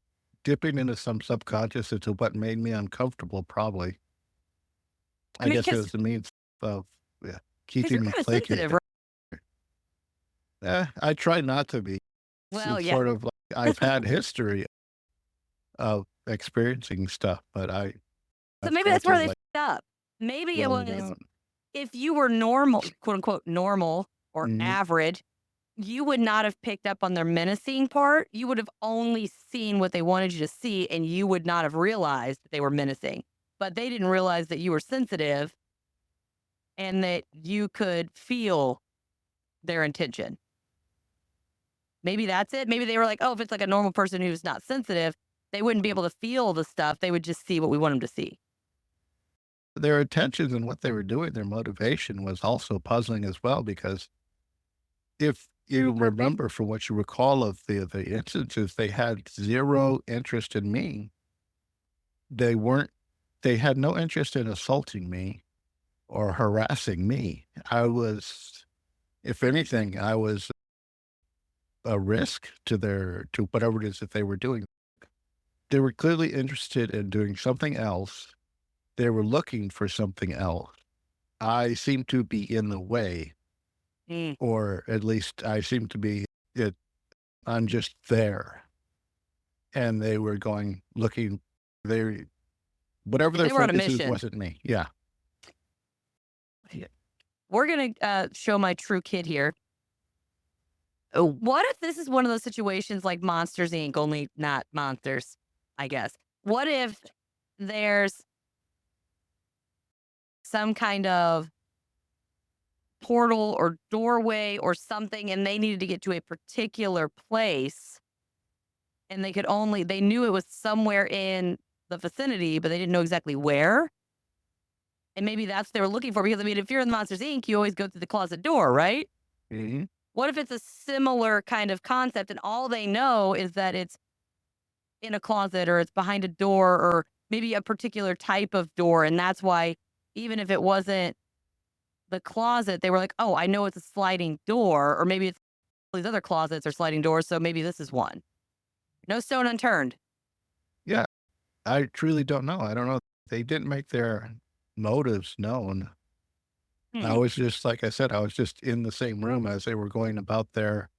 dipping into some subconscious into what made me uncomfortable, probably. I I mean, guess it because was the means of, yeah, you're keeping me kind of sensitive, placated. right? I try not to be. Well, It's yeah. sort of like I've had history of experiencing stuff, but So I've maybe tried that's where to, they like, fucked up. Maybe it slow was down. if you were normal, quote unquote, normal or Mhm. average, you would not have picked up on their menacing part. You would have only seen what they wanted you to see, and you would not have realized that they were menacing. But they didn't realize that you were sensitive and that you could feel their intention. Maybe that's it. Maybe they were like, oh, if it's like a normal person who's not sensitive, they wouldn't be able to feel the stuff. They would just see what we want them to see. Their intentions and what they were doing, their motivation was also puzzling as well, because if you remember from what you recall of the instances, they had 0 interest in me. They weren't they had no interest in assaulting me or harassing me. I was if anything, I was a risk to whatever it is that they were doing. They were clearly interested in doing something else. They were looking for something else. I seemed to be in the way, Mm. or at least I seemed to be it I'm just there. And they were going looking they whatever their They were on a focus is mission. wasn't me. Yeah. Yeah. We're going to show my true kid here. What if this is one of those situations like Monsters Inc., only not monsters, I guess? What if there's some kind of portal or doorway or something and they needed to get to a particular place and they knew it was somewhere in the vicinity, but they didn't know exactly where? And maybe that's what they were looking for because, I mean, if you're in Monsters Inc., you always go through the closet door, right? Mhm. What if it's a similar kind of concept and all they know is that it's in a closet or it's behind a door or maybe a particular type of door? And that's why, even if it wasn't the closet, they were like, oh, I know it's a sliding door, or maybe it's all these other closets are sliding doors. So maybe this is one. No stone unturned. Yeah. I truly don't know. I don't know. They didn't make their motives known. I Hmm. was just like I said, I was just in the same room as they were going about their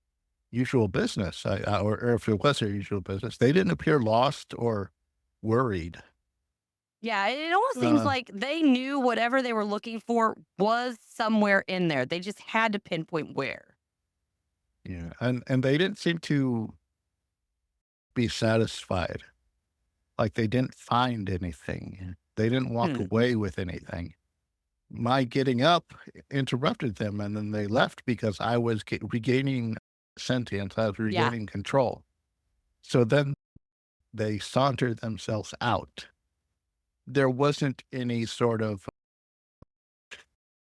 usual business. Or if it was their usual business, they didn't appear lost or worried. Yeah, it almost seems Uh, like they knew whatever they were looking for was somewhere in there. They just had to pinpoint where. yeah, and they didn't seem to be satisfied. Like they didn't find anything. They didn't walk Hmm. away with anything. My getting up interrupted them, and then they left because I was regaining sentience. I was Yeah. regaining control. So then they sauntered themselves out. There wasn't any sort of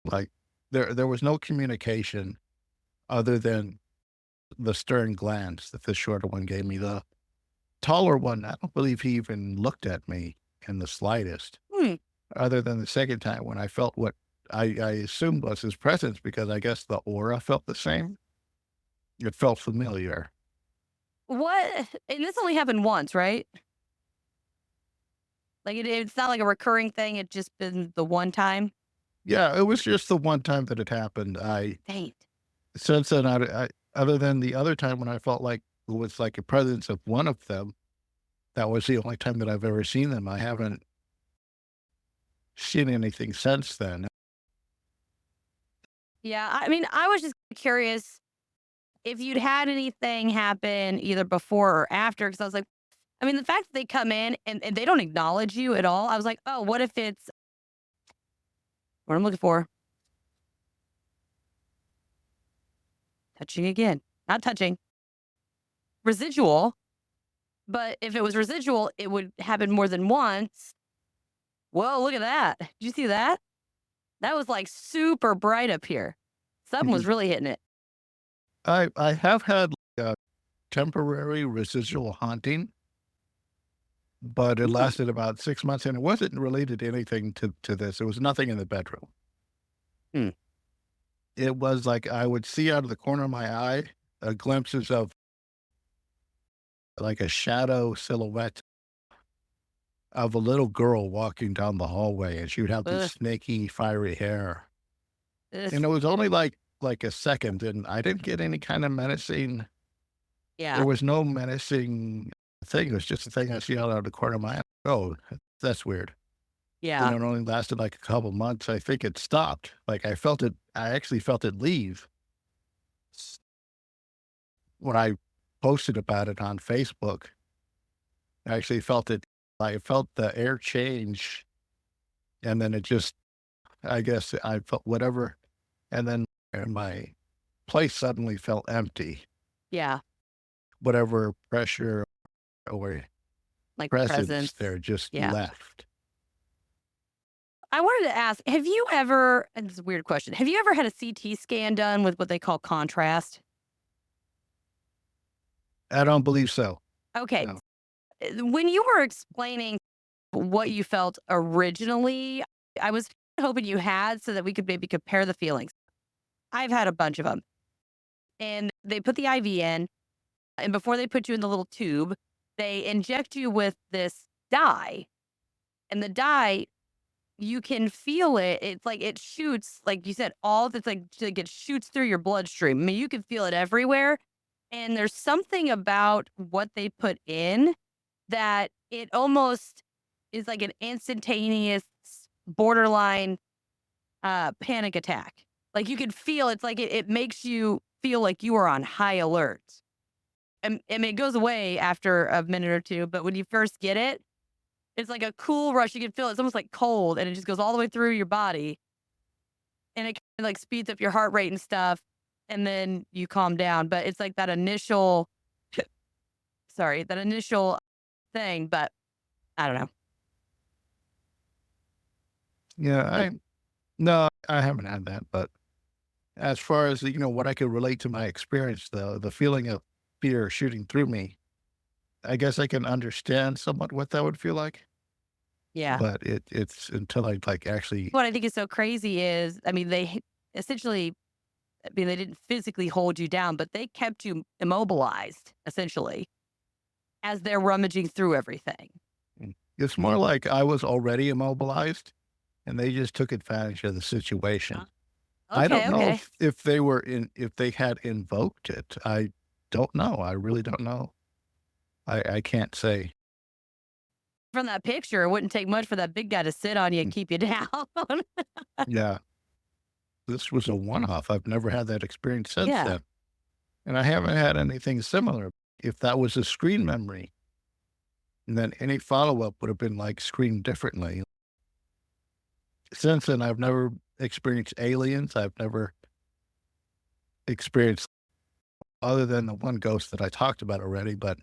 like there was no communication other than the stern glance that the shorter one gave me. The taller one, I don't believe he even looked at me in the slightest, Hmm. other than the second time when I felt what I assumed was his presence because I guess the aura felt the same. It felt familiar. What? And this only happened once, right? Like it's not like a recurring thing. It just been the one time. Yeah, it was just the one time that it happened. I Dang it. since then, other than the other time when I felt like it was like a presence of one of them, that was the only time that I've ever seen them. I haven't seen anything since then. Yeah. I mean, I was just curious if you'd had anything happen either before or after. Cause I was like, I mean, the fact that they come in and they don't acknowledge you at all. I was like, oh, what if it's what I'm looking for? Touching again. Not touching. Residual. But if it was residual, it would happen more than once. Whoa, look at that. Did you see that? That was like super bright up here. Something was really hitting it. I have had like a temporary residual haunting, but it Hmm. lasted about 6 months, and it wasn't related to anything to this. It was nothing in the bedroom. Hmm. It was like I would see out of the corner of my eye glimpses of like a shadow silhouette of a little girl walking down the hallway, and she would have this Ugh, snaky, fiery hair. ugh, And it was only like a second, and I didn't get any kind of menacing. There yeah, was no menacing thing. It was just a thing I see out of the corner of my eye. Oh, that's weird. And yeah, it only lasted like a couple months. I think it stopped. Like I felt it. I actually felt it leave s- when I posted about it on Facebook. I actually felt it. I felt the air change, and then it just. I guess I felt whatever, and then my place suddenly felt empty. yeah. Whatever pressure or Like presence presence. there just Yeah. left. I wanted to ask, have you ever, and this is a weird question, have you ever had a CT scan done with what they call contrast? I don't believe so. Okay. No. When you were explaining what you felt originally, I was hoping you had so that we could maybe compare the feelings. I've had a bunch of them. And they put the IV in, and before they put you in the little tube, they inject you with this dye. And the dye, you can feel it. It's like it shoots, like you said, all that's like it shoots through your bloodstream. I mean, you can feel it everywhere. And there's something about what they put in that it almost is like an instantaneous borderline panic attack. Like you can feel it's like it makes you feel like you are on high alert. And I mean, it goes away after a minute or two, but when you first get it, it's like a cool rush. You can feel it. It's almost like cold, and it just goes all the way through your body, and it kind of like speeds up your heart rate and stuff, and then you calm down. But it's like that initial, sorry, that initial thing. But I don't know. Yeah, But I no, I haven't had that, but as far as, what I could relate to my experience, the feeling of fear shooting through me, I guess I can understand somewhat what that would feel like, yeah, but it's until I, like, actually. what I think is so crazy is, I mean, essentially, I mean, they didn't physically hold you down, but they kept you immobilized essentially as they're rummaging through everything. It's more like I was already immobilized, and they just took advantage of the situation. Uh, I don't Okay, know okay. if they were if they had invoked it. I don't know. I really don't know. I can't say. From that picture, it wouldn't take much for that big guy to sit on you and Mm, keep you down. yeah, this was a one-off. I've never had that experience since Yeah. then, and I haven't had anything similar. If that was a screen memory, then any follow-up would have been, like, screened differently. Since then, I've never experienced aliens. I've never experienced other than the one ghost that I talked about already, but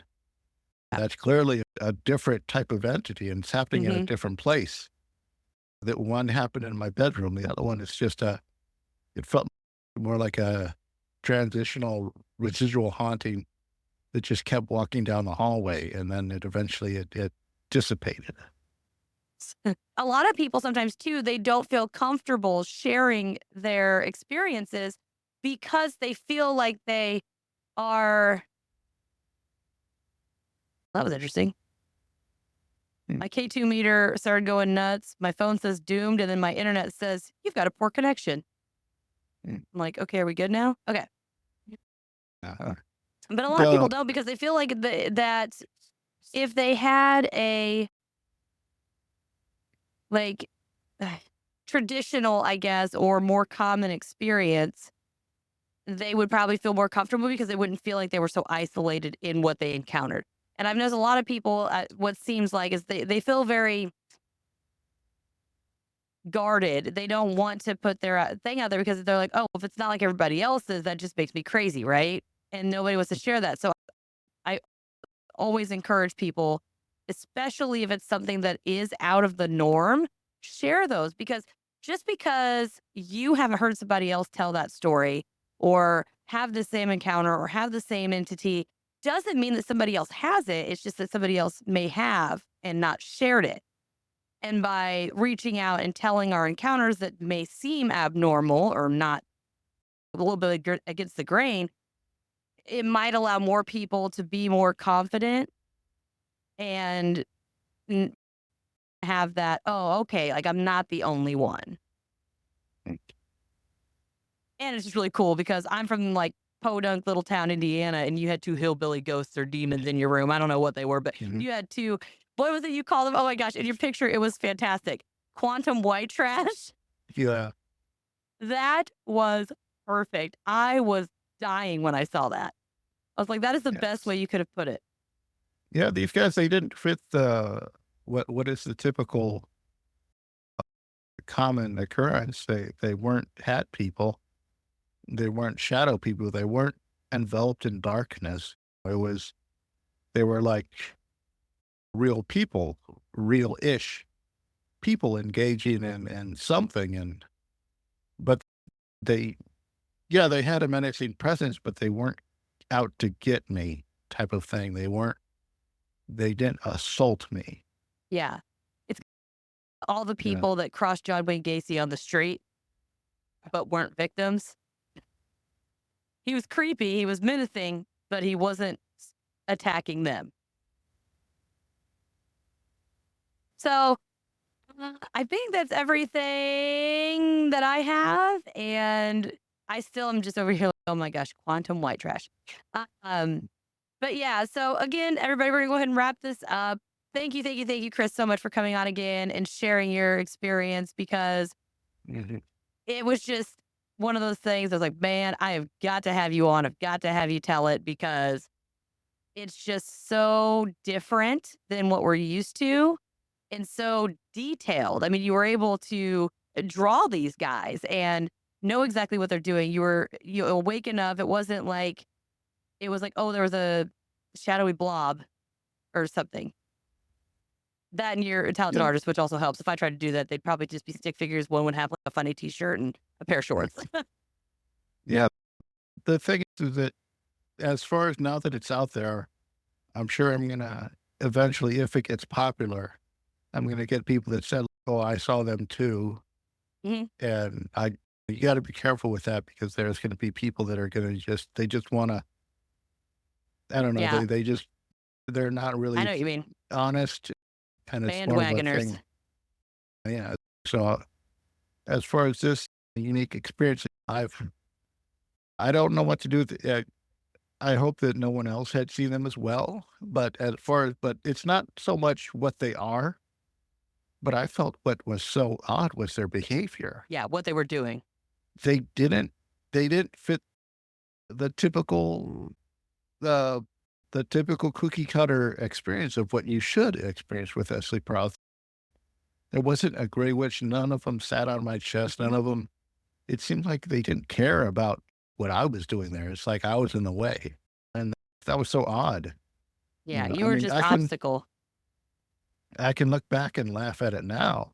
that's clearly a different type of entity, and it's happening in a Hmm. different place. That one happened in my bedroom, the other one is just it felt more like a transitional residual haunting that just kept walking down the hallway, and then it dissipated. A lot of people sometimes too, they don't feel comfortable sharing their experiences because they feel like they are. That was interesting. Mm, My K2 meter started going nuts. My phone says doomed, and then my internet says, you've got a poor connection. mm, I'm like, okay, are we good now? Okay. uh-huh. But a lot of people The don't because they feel like that if they had a like traditional, I guess, or more common experience, they would probably feel more comfortable because they wouldn't feel like they were so isolated in what they encountered. And I've noticed a lot of people, what seems like is they feel very guarded. They don't want to put their thing out there because they're like, oh, if it's not like everybody else's, that just makes me crazy, right? And nobody wants to share that. So I always encourage people, especially if it's something that is out of the norm, share those because just because you haven't heard somebody else tell that story or have the same encounter or have the same entity doesn't mean that somebody else has it. It's just that somebody else may have and not shared it. And by reaching out and telling our encounters that may seem abnormal or not a little bit against the grain, it might allow more people to be more confident and have that, oh, okay, like I'm not the only one. And it's just really cool because I'm from like podunk little town, Indiana, and you had two hillbilly ghosts or demons in your room. I don't know what they were, but Mhm. you had two. What was it you called them? Oh my gosh! In your picture, it was fantastic. Quantum white trash. Yeah. That was perfect. I was dying when I saw that. I was like, that is the best way Yes. you could have put it. Yeah, these guys, they didn't fit the what is the typical common occurrence. They weren't hat people. They weren't shadow people. They weren't enveloped in darkness. It was they were like real people, real-ish people engaging in something, and but they yeah, they had a menacing presence, but they weren't out to get me type of thing. They didn't assault me, Yeah, it's all the you know? people that crossed John Wayne Gacy on the street but weren't victims. He was creepy. He was menacing, but he wasn't attacking them. So I think that's everything that I have, and I still am just over here like, "Oh my gosh, quantum white trash." Um, but yeah, so again, everybody, we're gonna go ahead and wrap this up. Thank you, Chris, so much for coming on again and sharing your experience because Mhm. it was just one of those things. I was like, man, I have got to have you on. I've got to have you tell it because it's just so different than what we're used to and so detailed. I mean, you were able to draw these guys and know exactly what they're doing. You awake enough. It wasn't like it was like, oh, there was a shadowy blob or something. That and you're a talented Yeah, artist, which also helps. If I tried to do that, they'd probably just be stick figures. One would have like a funny T-shirt and a pair of shorts. yeah. The thing is that as far as now that it's out there, I'm sure I'm gonna eventually, if it gets popular, I'm gonna get people that said, "Oh, I saw them too." Mhm. And you gotta be careful with that because there's gonna be people that are gonna they just wanna, I don't know, Yeah, they're not I really know what you mean. honest, and it's more of a Bandwagoners. thing. Yeah. So, as far as this unique experience, I don't know what to do with it. I hope that no one else had seen them as well, but as far as but it's not so much what they are, but I felt what was so odd was their behavior. Yeah, what they were doing. They didn't they didn't fit the typical the the typical cookie cutter experience of what you should experience with a sleep paralysis. There wasn't a gray witch. None of them sat on my chest. None Mhm. of them. It seemed like they didn't care about what I was doing there. It's like I was in the way, and that was so odd. Yeah, you I were mean, just obstacle. I can look back and laugh at it now,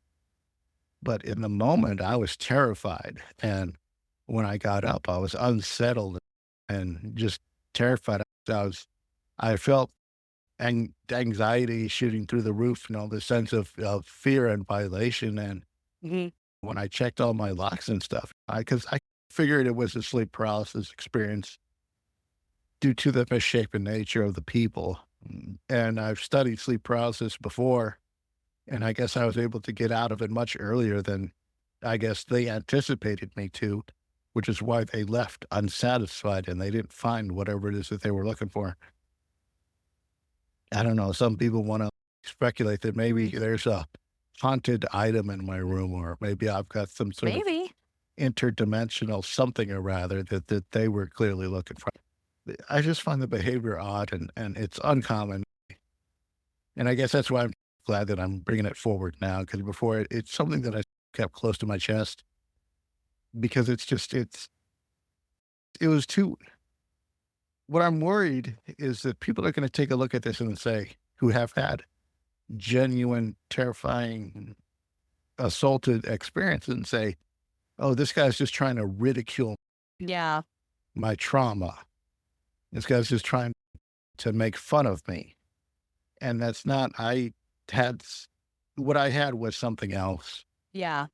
but in the moment, I was terrified, and when I got up, I was unsettled and just terrified. I felt anxiety shooting through the roof, the sense of fear and violation, and Mhm. when I checked all my locks and stuff, because I figured it was a sleep paralysis experience due to the misshapen nature of the people, and I've studied sleep paralysis before, and I guess I was able to get out of it much earlier than I guess they anticipated me to, which is why they left unsatisfied and they didn't find whatever it is that they were looking for. I don't know. Some people want to speculate that maybe there's a haunted item in my room, or maybe I've got some sort of Maybe. interdimensional something or rather that they were clearly looking for. I just find the behavior odd and it's uncommon. And I guess that's why I'm glad that I'm bringing it forward now because before it's something that I kept close to my chest because it was too. What I'm worried is that people are going to take a look at this and say, who have had genuine, terrifying, assaulted experience and say, oh, this guy's just trying to ridicule Yeah. my trauma. This guy's just trying to make fun of me. And that's not, had, what I had was something else. Yeah.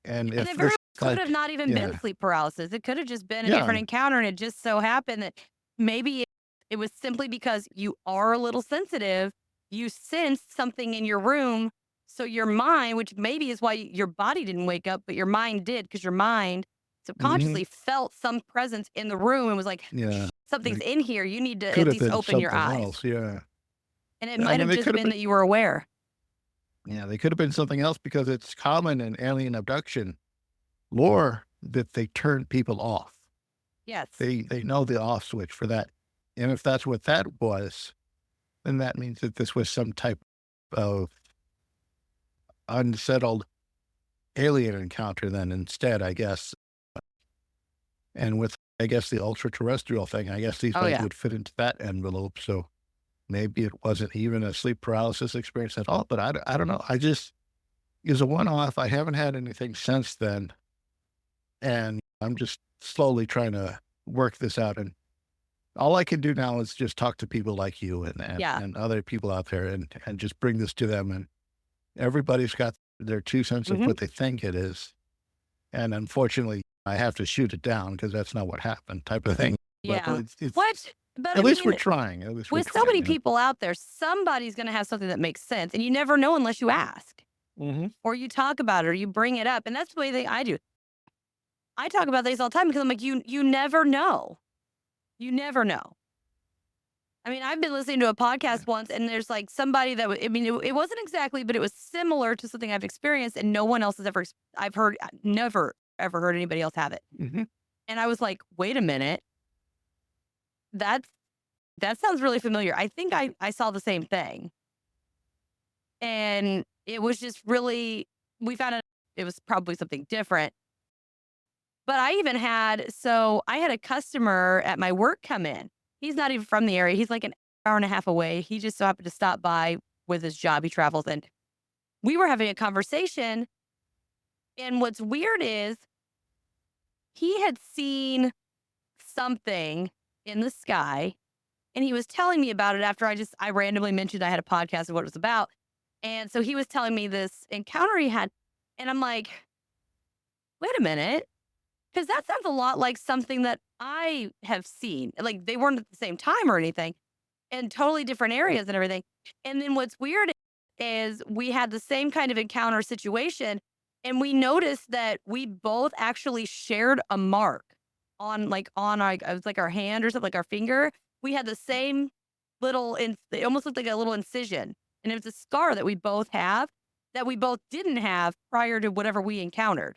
And And if it very this, well could have like, not even been yeah, sleep paralysis. It could have just been a yeah, different encounter. And it just so happened that maybe it was simply because you are a little sensitive. You sensed something in your room. So your mind, which maybe is why your body didn't wake up, but your mind did, because your mind Hmm. subconsciously felt some presence in the room and was like, Yeah. "Shh, something's It in here. You need to could at have least been open your something eyes." else. Yeah. And it I might mean, have they just could have been been, that you were aware. yeah, they could have been something else because it's common in alien abduction lore that they turn people off. Yes. They know the off switch for that. And if that's what that was, then that means that this was some type of unsettled alien encounter then instead, I guess. And with, I guess, the ultra terrestrial thing, I guess these Oh, guys yeah. would fit into that envelope. So maybe it wasn't even a sleep paralysis experience at all, but I don't know. I just, it was a one off. I haven't had anything since then. And I'm just slowly trying to work this out. And all I can do now is just talk to people like you Yeah. and other people out there and just bring this to them. And everybody's got their 2 cents of Hmm. what they think it is. And unfortunately, I have to shoot it down because that's not what happened type of thing. But Yeah. it's What? But I at least we're mean, trying. At least we're with so trying. many people out there, somebody's going to have something that makes sense. And you never know unless you ask Mhm. or you talk about it or you bring it up. And that's the way that I do. I talk about these all the time because I'm like, you never know. You never know. I mean, I've been listening to a Yeah. podcast once, and there's like somebody that I mean, it wasn't exactly, but it was similar to something I've experienced, and no one else has ever. I've heard, never ever heard anybody else have it. Mhm. And I was like, wait a minute, that's that sounds really familiar. I think I saw the same thing, and it was just really, we found out it was probably something different. But I even had, so I had a customer at my work come in. He's not even from the area. He's like an hour and a half away. He just so happened to stop by with his job. He travels, and we were having a conversation. And what's weird is he had seen something in the sky, and he was telling me about it after I randomly mentioned I had a podcast and what it was about. And so he was telling me this encounter he had. And I'm like, wait a minute. Because that sounds a lot like something that I have seen. Like, they weren't at the same time or anything, in totally different areas and everything. And then what's weird is we had the same kind of encounter situation, and we noticed that we both actually shared a mark on our, it was like our hand or something, like our finger. We had the same little, it almost looked like a little incision. And it was a scar that we both have that we both didn't have prior to whatever we encountered.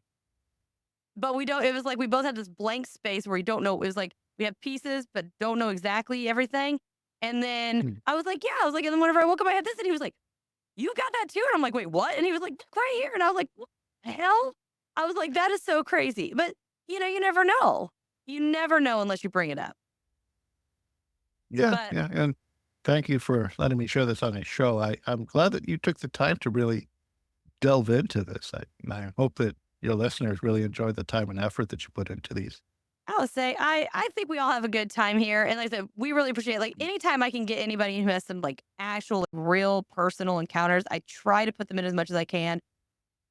But we don't, it was like we both had this blank space where we don't know, it was like we have pieces, but don't know exactly everything. And then Mm. I was like, yeah, I was like, and then whenever I woke up, I had this, and he was like, you got that too? And I'm like, wait, what? And he was like, "Look right here." And I was like, what the hell? I was like, that is so crazy. But you never know. You never know unless you bring it up. Yeah, But yeah. And thank you for letting me share this on a show. I'm glad that you took the time to really delve into this. I hope that your listeners really enjoyed the time and effort that you put into these. I'll say I think we all have a good time here. And like I said, we really appreciate, like, anytime I can get anybody who has some like actual, like, real personal encounters, I try to put them in as much as I can,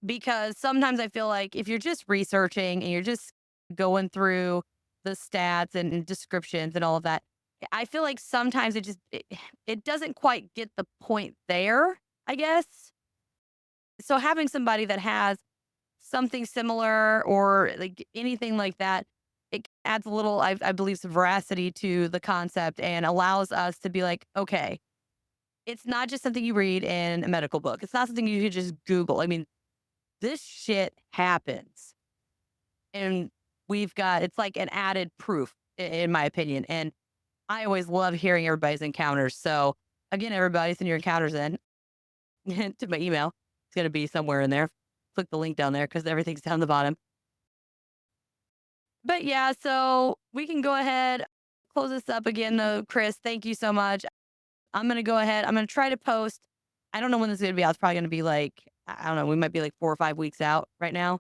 because sometimes I feel like if you're just researching and you're just going through the stats and descriptions and all of that, I feel like sometimes it doesn't quite get the point there, I guess. So having somebody that has something similar or like anything like that, it adds a little, I believe, some veracity to the concept and allows us to be like, okay, it's not just something you read in a medical book. It's not something you could just Google. I mean, this shit happens. And we've got, it's like an added proof, in my opinion. And I always love hearing everybody's encounters. So again, everybody, send your encounters in to my email. It's going to be somewhere in there. Click the link down there because everything's down the bottom. But yeah, so we can go ahead, close this up again though. Chris, thank you so much. I'm gonna go ahead. I'm gonna try to post. I don't know when this is gonna be out. It's probably gonna be like, I don't know, we might be like 4 or 5 weeks out right now.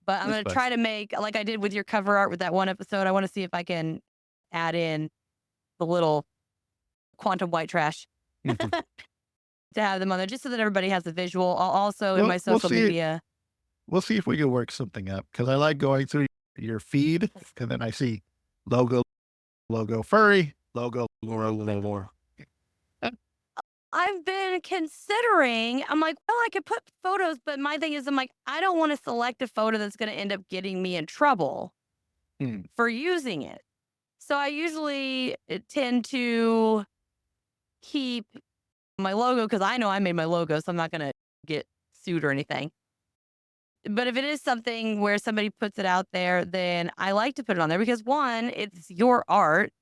But I'm That's gonna fine. try to make, like I did with your cover art with that one episode. I want to see if I can add in the little quantum white trash Mhm. to have them on there, just so that everybody has the visual. I'll also in Well, my social media. we'll see if we can work something up because I like going through your feed and then I see logo, logo furry, logo, logo, logo. I've been considering, I'm like, well, I could put photos, but my thing is, I'm like, I don't want to select a photo that's going to end up getting me in trouble Hmm. for using it. So I usually tend to keep my logo because I know I made my logo, so I'm not going to get sued or anything. But if it is something where somebody puts it out there, then I like to put it on there because one, it's your art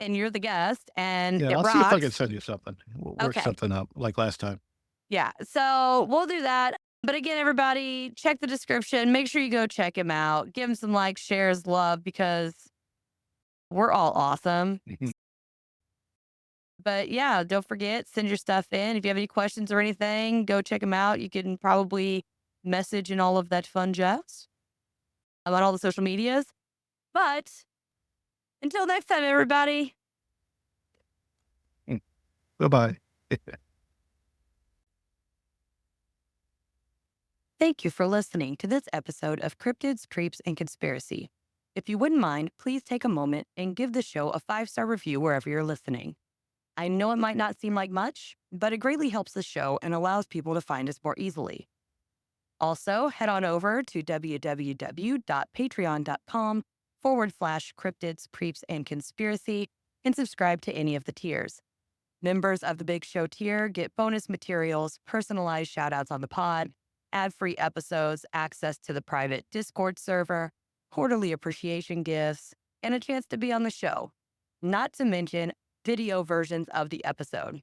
and you're the guest and Yeah, it I'll see if I can rocks. send you something. We'll work Okay. something up like last time. Yeah. So we'll do that. But again, everybody, check the description. Make sure you go check him out. Give him some likes, shares, love, because we're all awesome. Mhm. But yeah, don't forget, send your stuff in. If you have any questions or anything, go check him out. You can probably message and all of that fun jazz about all the social medias. But until next time, everybody. Mm. Bye-bye. Thank you for listening to this episode of Cryptids, Creeps, and Conspiracy. If you wouldn't mind, please take a moment and give the show a 5-star review wherever you're listening. I know it might not seem like much, but it greatly helps the show and allows people to find us more easily. Also, head on over to www.patreon.com/cryptids, creeps, and conspiracy and subscribe to any of the tiers. Members of the Big Show tier get bonus materials, personalized shoutouts on the pod, ad-free episodes, access to the private Discord server, quarterly appreciation gifts, and a chance to be on the show. Not to mention video versions of the episode.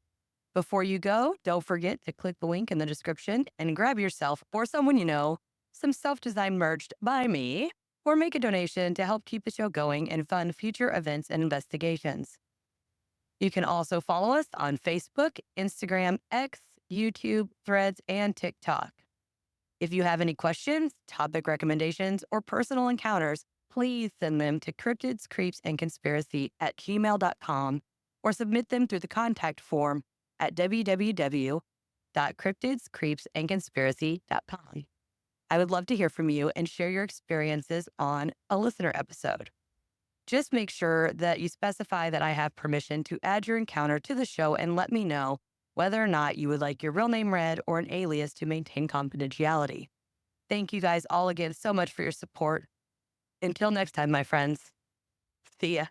Before you go, don't forget to click the link in the description and grab yourself or someone you know some self-designed merch by me, or make a donation to help keep the show going and fund future events and investigations. You can also follow us on Facebook, Instagram, X, YouTube, Threads, and TikTok. If you have any questions, topic recommendations, or personal encounters, please send them to cryptidscreepsandconspiracy@gmail.com or submit them through the contact form at www.cryptidscreepsandconspiracy.com. I would love to hear from you and share your experiences on a listener episode. Just make sure that you specify that I have permission to add your encounter to the show and let me know whether or not you would like your real name read or an alias to maintain confidentiality. Thank you guys all again so much for your support. Until next time, my friends. See ya.